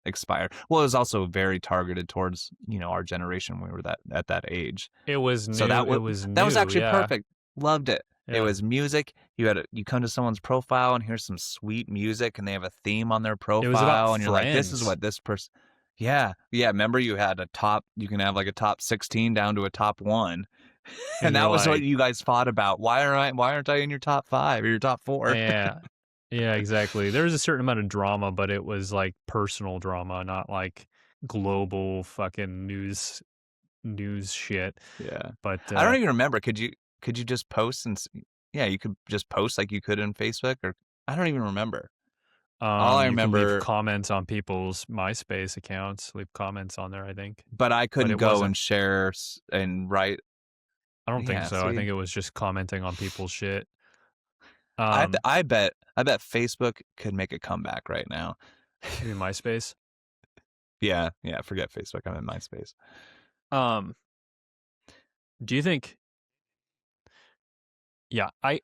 expired. Well, it was also very targeted towards, our generation when we were at that age. It was new. So that was actually perfect. Loved it. Yeah. It was music. You come to someone's profile and hear some sweet music, and they have a theme on their profile, it was about and you're like, this is what this person. Yeah. Remember, you had you can have like a top 16 down to a top 1. And that was what you guys fought about. Why aren't I in your top 5 or your top 4? Yeah. Yeah, exactly. There was a certain amount of drama, but it was like personal drama, not like global fucking news shit. Yeah. But I don't even remember. Could you just post you could just post like you could in Facebook, or I don't even remember. All I remember, you can leave comments on people's MySpace accounts. Leave comments on there, I think. But I couldn't go and share and write. I don't think so. See? I think it was just commenting on people's shit. I bet Facebook could make a comeback right now. You mean MySpace? Yeah. Forget Facebook. I'm in MySpace. Do you think? Yeah, I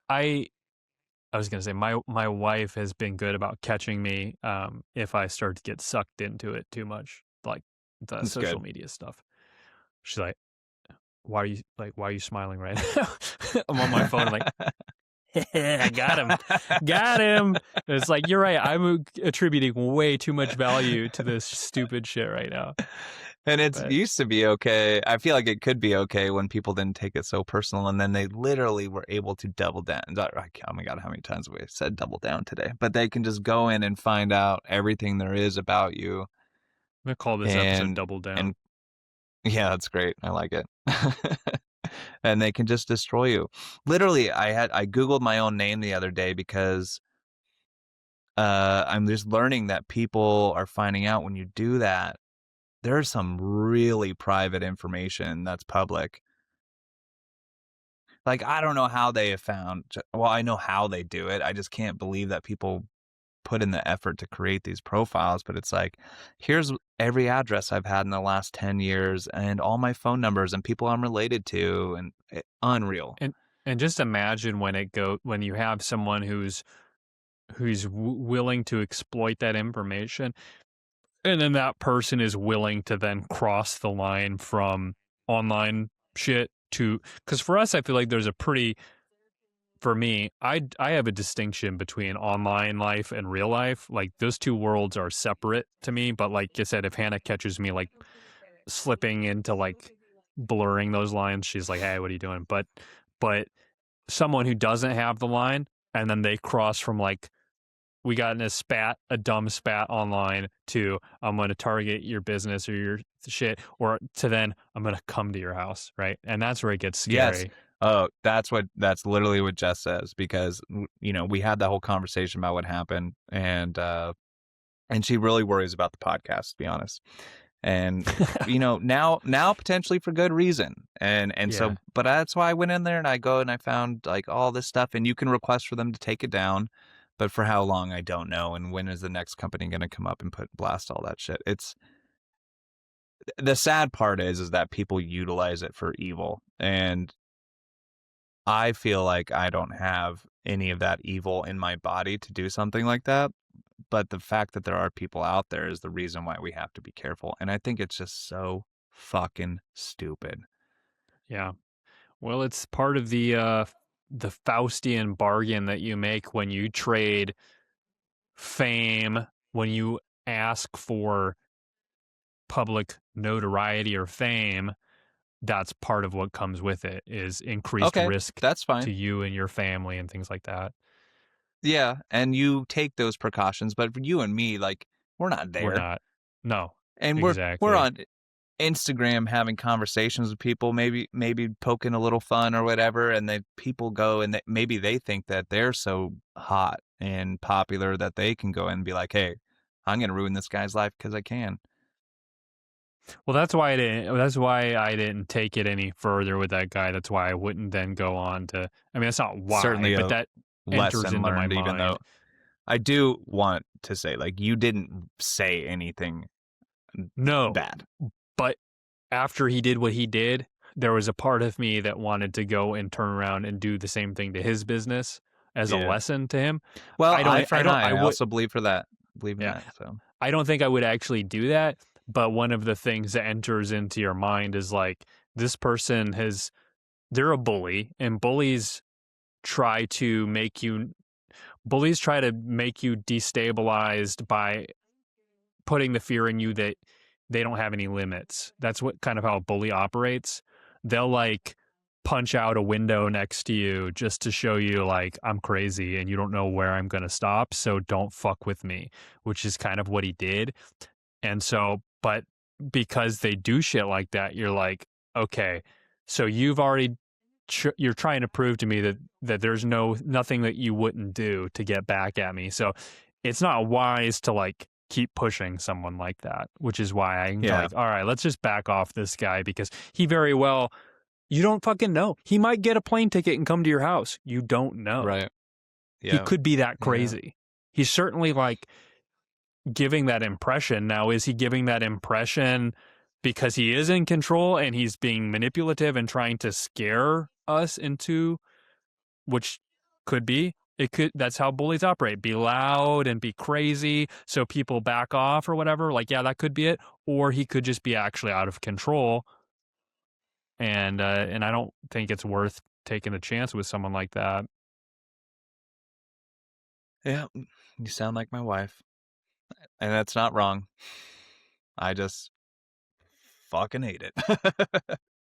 was gonna say my wife has been good about catching me if I start to get sucked into it too much, like the social media stuff. She's like, why are you smiling right now? I'm on my phone, I'm like, I got him. It's like, you're right. I'm attributing way too much value to this stupid shit right now. And it But used to be okay. I feel like it could be okay when people didn't take it so personal, and then they literally were able to double down. Oh my God, how many times have we said double down today? But they can just go in and find out everything there is about you. I'm going to call this episode Double Down. And yeah, that's great. I like it. And they can just destroy you. Literally, I Googled my own name the other day because I'm just learning that people are finding out when you do that, there's some really private information that's public. Like, I don't know how they have found, well, I know how they do it. I just can't believe that people put in the effort to create these profiles, but it's like, here's every address I've had in the last 10 years and all my phone numbers and people I'm related to, and unreal. And just imagine when you have someone who's willing to exploit that information, and then that person is willing to then cross the line from online shit to, because for us, I feel like there's a pretty, for me, I have a distinction between online life and real life. Like, those two worlds are separate to me. But like I said, if Hannah catches me like slipping into like blurring those lines, she's like, "Hey, what are you doing?" But someone who doesn't have the line, and then they cross from like, we got in a dumb spat online, to I'm going to target your business or your shit, or to then I'm going to come to your house, right? And that's where it gets scary. Yes. Oh, that's literally what Jess says, because, you know, we had that whole conversation about what happened, and she really worries about the podcast, to be honest. And, you know, now potentially for good reason. And so, but that's why I went in there and I found like all this stuff, and you can request for them to take it down. But for how long, I don't know. And when is the next company going to come up and blast all that shit? It's, the sad part is that people utilize it for evil. And I feel like I don't have any of that evil in my body to do something like that. But the fact that there are people out there is the reason why we have to be careful. And I think it's just so fucking stupid. Yeah. Well, it's part of the Faustian bargain that you make when you trade fame, when you ask for public notoriety or fame. That's part of what comes with it, is increased risk that's fine to you and your family and things like that. Yeah, and you take those precautions, but for you and me, like, we're not there. We're not. No. And exactly. we're on Instagram having conversations with people, maybe poking a little fun or whatever, and then people go and maybe they think that they're so hot and popular that they can go and be like, "Hey, I'm going to ruin this guy's life because I can." Well, that's why I didn't take it any further with that guy. That's why I wouldn't then go on to, I mean, that's not why, certainly, but that enters into my mind. Even though I do want to say, like, you didn't say anything bad. But after he did what he did, there was a part of me that wanted to go and turn around and do the same thing to his business as a lesson to him. Well, I also believe in that. So I don't think I would actually do that. But one of the things that enters into your mind is like, this person they're a bully, and bullies try to make you destabilized by putting the fear in you that they don't have any limits. That's what kind of how a bully operates. They'll like punch out a window next to you just to show you like, I'm crazy and you don't know where I'm going to stop, so don't fuck with me, which is kind of what he did. And so, but because they do shit like that, you're like, okay, so you've already you're trying to prove to me that there's nothing that you wouldn't do to get back at me. So it's not wise to like keep pushing someone like that, which is why I'm like, all right, let's just back off this guy, because he very well, you don't fucking know. He might get a plane ticket and come to your house. You don't know. Right. Yeah. He could be that crazy. Yeah. He's certainly like giving that impression. Now, is he giving that impression because he is in control and he's being manipulative and trying to scare us into, which could be, that's how bullies operate. Be loud and be crazy so people back off or whatever. Like, yeah, that could be it. Or he could just be actually out of control. And I don't think it's worth taking a chance with someone like that. Yeah, you sound like my wife, and that's not wrong. I just fucking hate it.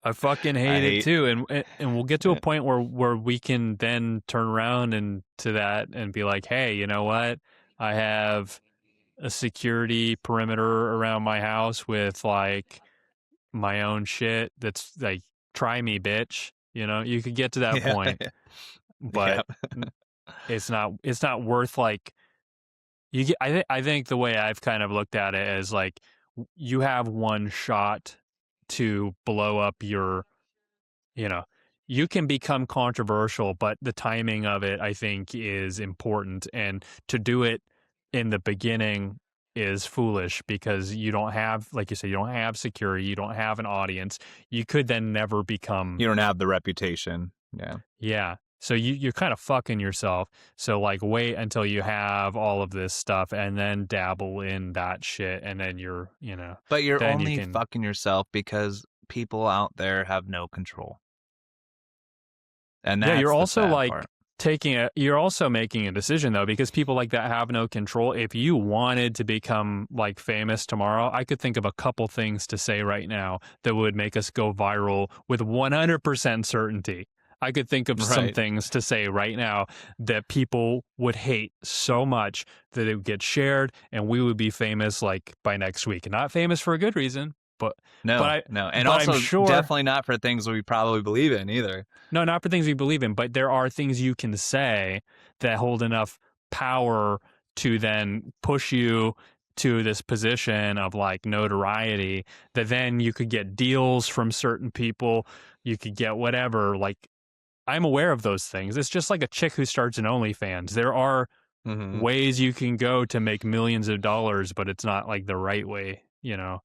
I fucking I hate it hate. too, and we'll get to a point where we can then turn around and to that and be like, hey, you know what? I have a security perimeter around my house with like my own shit. That's like, try me, bitch. You know, you could get to that Yeah, point, yeah, but it's not worth like you get. I think the way I've kind of looked at it is like you have one shot to blow up your, you know, you can become controversial, but the timing of it, I think, is important. And to do it in the beginning is foolish because you don't have, like you said, you don't have security, you don't have an audience. You could then never become, you don't have the reputation. Yeah, yeah. So you're kind of fucking yourself. So like wait until you have all of this stuff and then dabble in that shit. And then you're, you know, but you're then you only can, fucking yourself because people out there have no control, and yeah, you're that's the also sad like part. you're also making a decision though, because people like that have no control. If you wanted to become like famous tomorrow, I could think of a couple things to say right now that would make us go viral with 100% certainty. I could think of some Right. things to say right now that people would hate so much that it would get shared and we would be famous like by next week. And not famous for a good reason, but No, I no, and but I'm also sure. definitely not for things we probably believe in either. No, not for things we believe in, but there are things you can say that hold enough power to then push you to this position of like notoriety that then you could get deals from certain people. You could get whatever. Like, I'm aware of those things. It's just like a chick who starts an OnlyFans. There are Mm-hmm. ways you can go to make millions of dollars, but it's not like the right way, you know?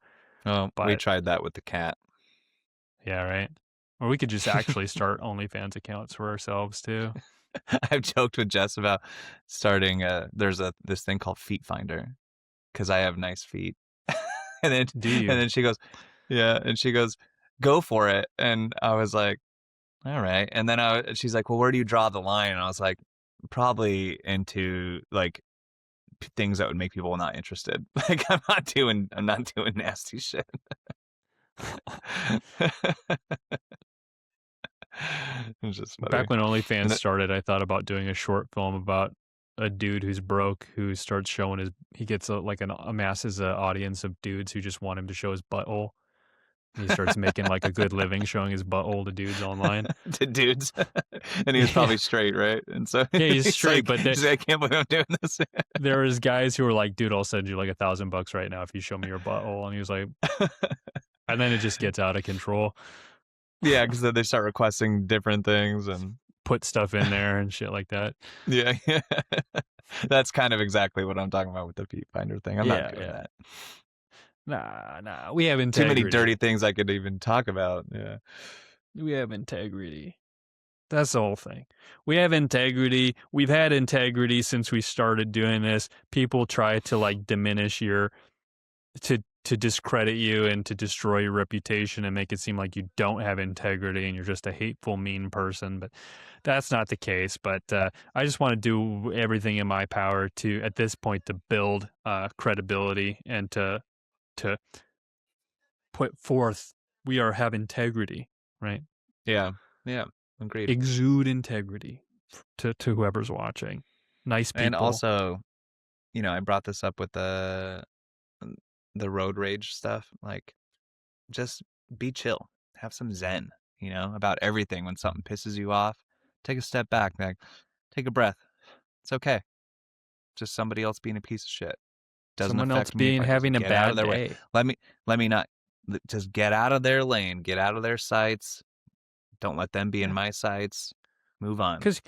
Oh, we But tried that with the cat. yeah, right. Or we could just actually start OnlyFans accounts for ourselves too. I've joked with Jess about starting there's this thing called Feet Finder because I have nice feet. and then Do you? and then she goes, yeah, and she goes, go for it. And I was like, all right. And then she's like, well, where do you draw the line? And I was like, probably into like things that would make people not interested. Like I'm not doing nasty shit. It's just funny. Back when OnlyFans And started, I thought about doing a short film about a dude who's broke who starts showing his. He gets amasses an audience of dudes who just want him to show his butthole. And he starts making like a good living showing his butthole to dudes online. to dudes, and he was Yeah, probably straight, right? And so yeah, he's he's straight, like, but he's like, I can't believe I'm doing this. there was guys who were like, "Dude, I'll send you like $1,000 right now if you show me your butthole." And he was like, and then it just gets out of control. Yeah, because then they start requesting different things and Put stuff in there and shit like that. yeah. That's kind of exactly what I'm talking about with the Feet Finder thing. I'm not doing that. Nah. We have Too integrity. many dirty things I could even talk about. Yeah. We have integrity. That's the whole thing. We have integrity. We've had integrity since we started doing this. People try to like diminish your to discredit you and to destroy your reputation and make it seem like you don't have integrity and you're just a hateful, mean person. But that's not the case. But I just want to do everything in my power to, at this point, to build credibility and to put forth we have integrity, right? Yeah. Yeah. Agreed. Exude integrity to whoever's watching. Nice people. And also, I brought this up with the road rage stuff. Like, just be chill, have some zen, about everything. When something pisses you off, take a step back, like, take a breath. It's okay. Just somebody else being a piece of shit. Doesn't Someone affect else me. having a get out of bad their day. way. Let me not. Just get out of their lane. Get out of their sights. Don't let them be in my sights. Move on. Because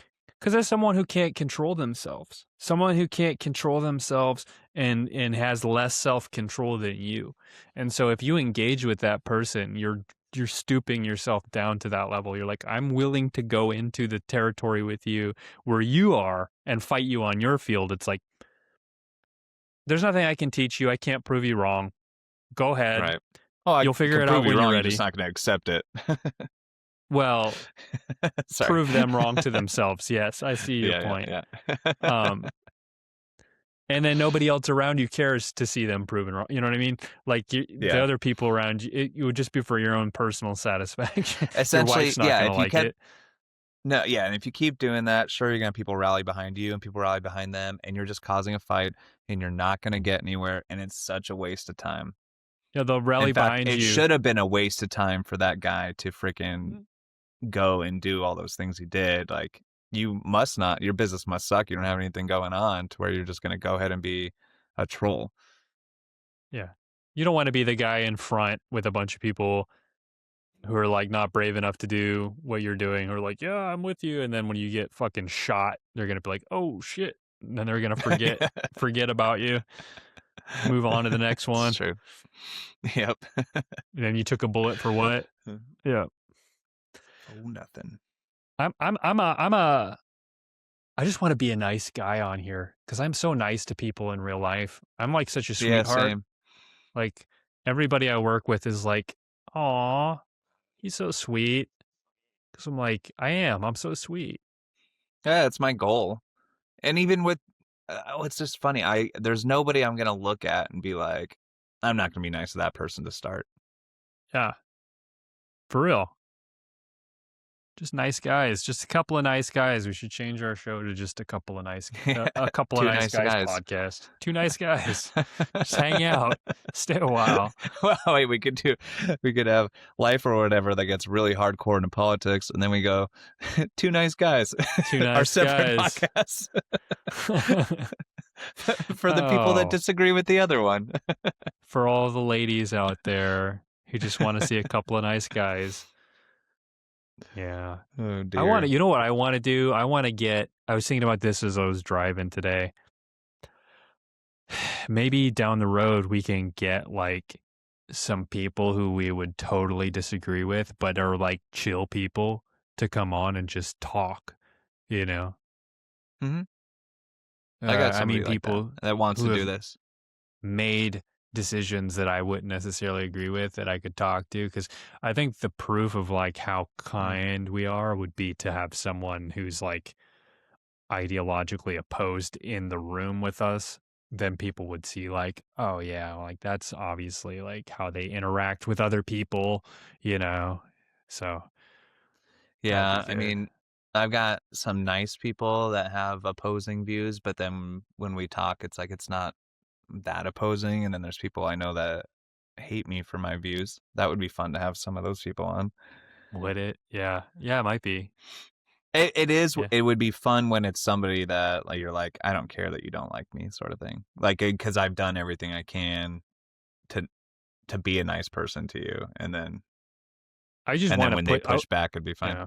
there's someone who can't control themselves. Someone who can't control themselves and has less self-control than you. And so if you engage with that person, you're stooping yourself down to that level. You're like, I'm willing to go into the territory with you where you are and fight you on your field. It's like, there's nothing I can teach you. I can't prove you wrong. Go ahead. Right. Oh, You'll figure it out when you're ready. You're just not going to accept it. Well, prove them wrong to themselves. Yes, I see your point. Yeah. and then nobody else around you cares to see them proven wrong. You know what I mean? Like the other people around you, it would just be for your own personal satisfaction. Essentially, your wife's not gonna like it. No, yeah, and if you keep doing that, sure, you're gonna have people rally behind you, and people rally behind them, and you're just causing a fight, and you're not gonna get anywhere, and it's such a waste of time. Yeah, they'll rally In fact, behind it you. should have been a waste of time for that guy to freaking go and do all those things he did. Like, you must not, your business must suck. You don't have anything going on to where you're just gonna go ahead and be a troll. Yeah, you don't want to be the guy in front with a bunch of people who are like not brave enough to do what you're doing, or like, yeah, I'm with you, and then when you get fucking shot, they're gonna be like, oh shit, and then they're gonna forget about you, move on to the next one. It's true. Yep. And then you took a bullet for what? Yeah. Oh, nothing. I just want to be a nice guy on here because I'm so nice to people in real life. I'm like such a sweetheart. Yeah, same. Like everybody I work with is like, aw, he's so sweet. Because I'm like, I'm so sweet. Yeah, it's my goal. And even with, it's just funny. There's nobody I'm gonna look at and be like, I'm not gonna be nice to that person to start. Yeah, for real. Just nice guys. Just a couple of nice guys. We should change our show to just a couple of nice, a couple of nice guys podcast. 2 nice guys. Just hang out. Stay a while. Well, wait, we could have life or whatever that gets really hardcore into politics, and then we go 2 nice guys. 2 nice our separate guys. podcasts. For the people that disagree with the other one. For all the ladies out there who just want to see a couple of nice guys. Yeah. Oh, dear. You know what I want to do? I was thinking about this as I was driving today. Maybe down the road we can get like some people who we would totally disagree with, but are like chill people to come on and just talk, you know? Mm-hmm. I got somebody like people that wants to do this. Made decisions that I wouldn't necessarily agree with that I could talk to, because I think the proof of like how kind we are would be to have someone who's like ideologically opposed in the room with us. Then people would see like, oh yeah, like that's obviously like how they interact with other people, you know? So yeah, I mean, I've got some nice people that have opposing views, but then when we talk, it's like it's not that opposing, and then there's people I know that hate me for my views. That would be fun to have some of those people on. Would it? Yeah, it might be. It is. Yeah. It would be fun when it's somebody that like you're like, I don't care that you don't like me, sort of thing. Like, because I've done everything I can to be a nice person to you, and then I just want to when they push back, it'd be fun. Yeah.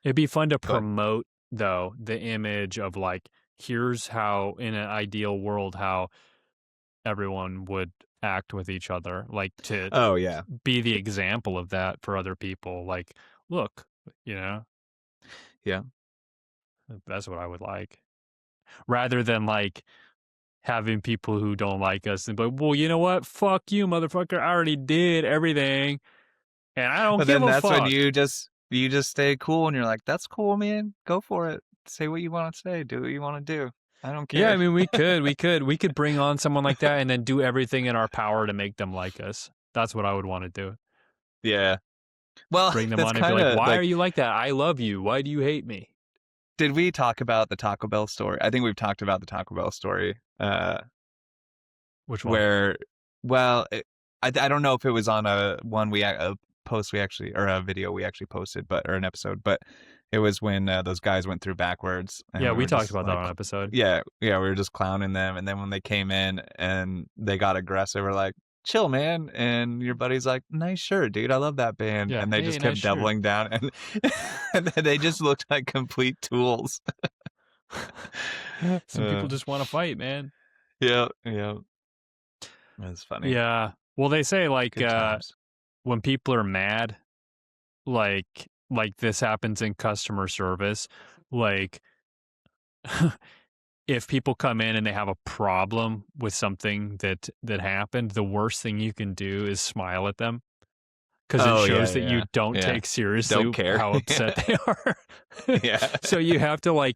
It'd be fun to promote though the image of like, here's how in an ideal world how everyone would act with each other, like to be the example of that for other people. Like, look, you know. Yeah. That's what I would like. Rather than like having people who don't like us and but well, you know what? Fuck you, motherfucker. I already did everything. And I don't give a fuck. But then that's when you just stay cool and you're like, that's cool, man. Go for it. Say what you want to say. Do what you want to do. I don't care. Yeah, I mean, we could bring on someone like that and then do everything in our power to make them like us. That's what I would want to do. Yeah. Well, bring them on and be like, why are you like that? I love you. Why do you hate me? Did we talk about the Taco Bell story? I think we've talked about the Taco Bell story. Which one? Where, well, I don't know if it was on a video we actually posted, or an episode, but it was when those guys went through backwards. And we talked about that on an episode. Yeah, we were just clowning them, and then when they came in and they got aggressive, we're like, chill, man. And your buddy's like, nice shirt, dude. I love that band. Yeah, and they just kept doubling down, and they just looked like complete tools. Some people just want to fight, man. Yeah. That's funny. Yeah. Well, they say like when people are mad, like this happens in customer service, like if people come in and they have a problem with something that happened, the worst thing you can do is smile at them, because it shows that you don't take seriously how upset they are. Yeah. So you have to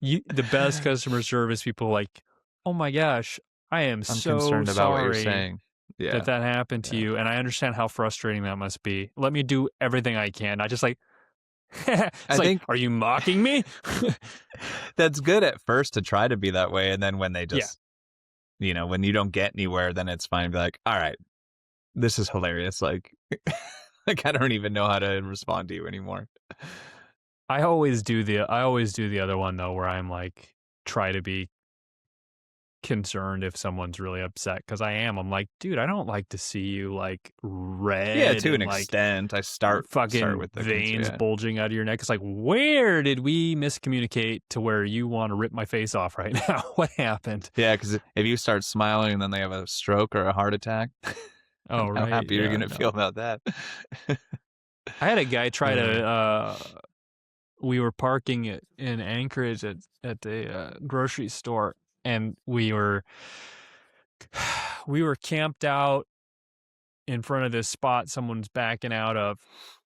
the best customer service people like oh my gosh, I am I'm so concerned about what you're sorry saying. Yeah. that happened to you, and I understand how frustrating that must be. Let me do everything I can. I just like, it's I like, think are you mocking me? that's good at first to try to be that way, and then when they Yeah. just, when you don't get anywhere, then it's fine to be like, all right, this is hilarious. Like, like I don't even know how to respond to you anymore. I always do the other one though, where I'm like, try to be concerned if someone's really upset, because I'm like, dude, I don't like to see you like red. Yeah, to an and, like, extent. I start fucking with the veins bulging out of your neck. It's like, where did we miscommunicate to where you want to rip my face off right now? What happened? Yeah, because if you start smiling and then they have a stroke or a heart attack, Oh, how right. happy you're Yeah, gonna feel about that. I had a guy try to. We were parking in Anchorage at the grocery store, and we were camped out in front of this spot someone's backing out of,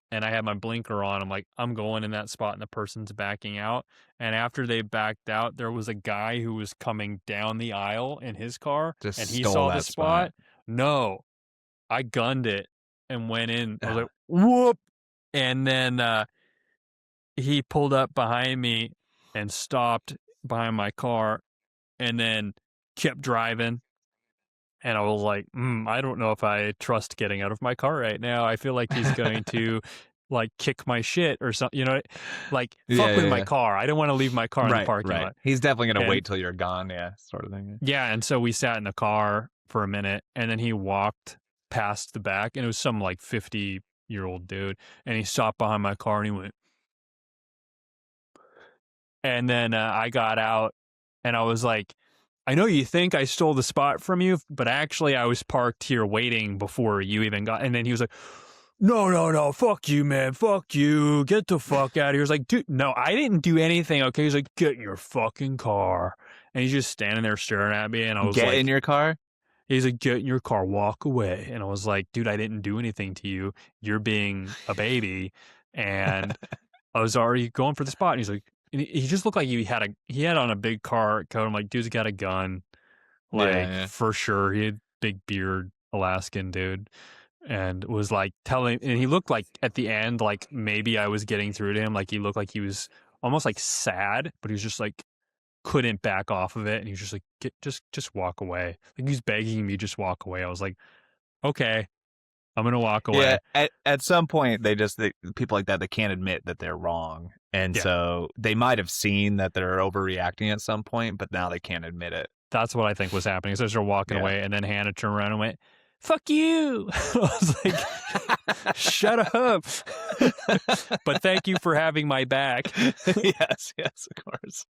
and I had my blinker on. I'm like, I'm going in that spot, and the person's backing out. And after they backed out, there was a guy who was coming down the aisle in his car, Just and he stole saw that the spot. spot. No, I gunned it and went in. I was like, whoop. And then he pulled up behind me and stopped behind my car and then kept driving. And I was like, I don't know if I trust getting out of my car right now. I feel like he's going to like kick my shit or something, like fuck with my car. I don't want to leave my car in the parking lot. He's definitely going to wait till you're gone. Yeah. Sort of thing. Yeah. And so we sat in the car for a minute, and then he walked past the back, and it was some like 50-year-old dude. And he stopped behind my car and he went, and then I got out and I was like, I know you think I stole the spot from you, but actually I was parked here waiting before you even got. And then he was like, no, fuck you, man. Fuck you. Get the fuck out of here. He was like, dude, no, I didn't do anything. Okay. He's like, get in your fucking car. And he's just standing there staring at me. And I was like, get in your car? He's like, get in your car, walk away. And I was like, dude, I didn't do anything to you. You're being a baby. And I was already going for the spot. And he's like, and he just looked like he had on a big car coat. I'm like, dude's got a gun, like for sure. He had big beard, Alaskan dude, and was like telling. And he looked like at the end, like maybe I was getting through to him. Like he looked like he was almost like sad, but he was just like couldn't back off of it, and he was just like, just walk away. Like he was begging me, just walk away. I was like, okay, I'm gonna walk away. Yeah, at some point, people like that, they can't admit that they're wrong. And so they might have seen that they're overreacting at some point, but now they can't admit it. That's what I think was happening. So I started walking away, and then Hannah turned around and went, fuck you. I was like, shut up. But thank you for having my back. Yes, of course.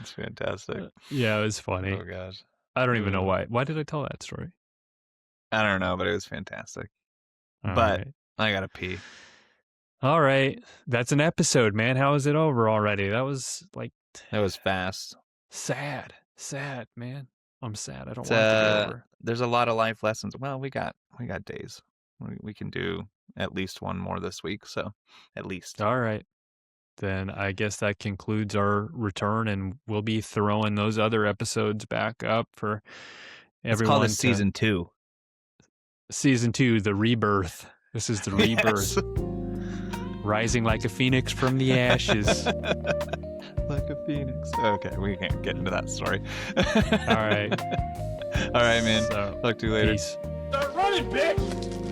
It's fantastic. Yeah, it was funny. Oh, gosh. I don't even know why. Why did I tell that story? I don't know, but it was fantastic. All but right. I gotta pee. All right. That's an episode, man. How is it over already? That was like... That was fast. Sad, man. I'm sad. I don't want it to be over. There's a lot of life lessons. Well, we got days. We can do at least one more this week, so at least. All right. Then I guess that concludes our return, and we'll be throwing those other episodes back up for everyone. It's called Season 2. Season 2, the rebirth. This is the rebirth. Yes. Rising like a phoenix from the ashes. Like a phoenix. Okay, we can't get into that story. All right. All right, man. So, talk to you later. Peace. Start running, bitch!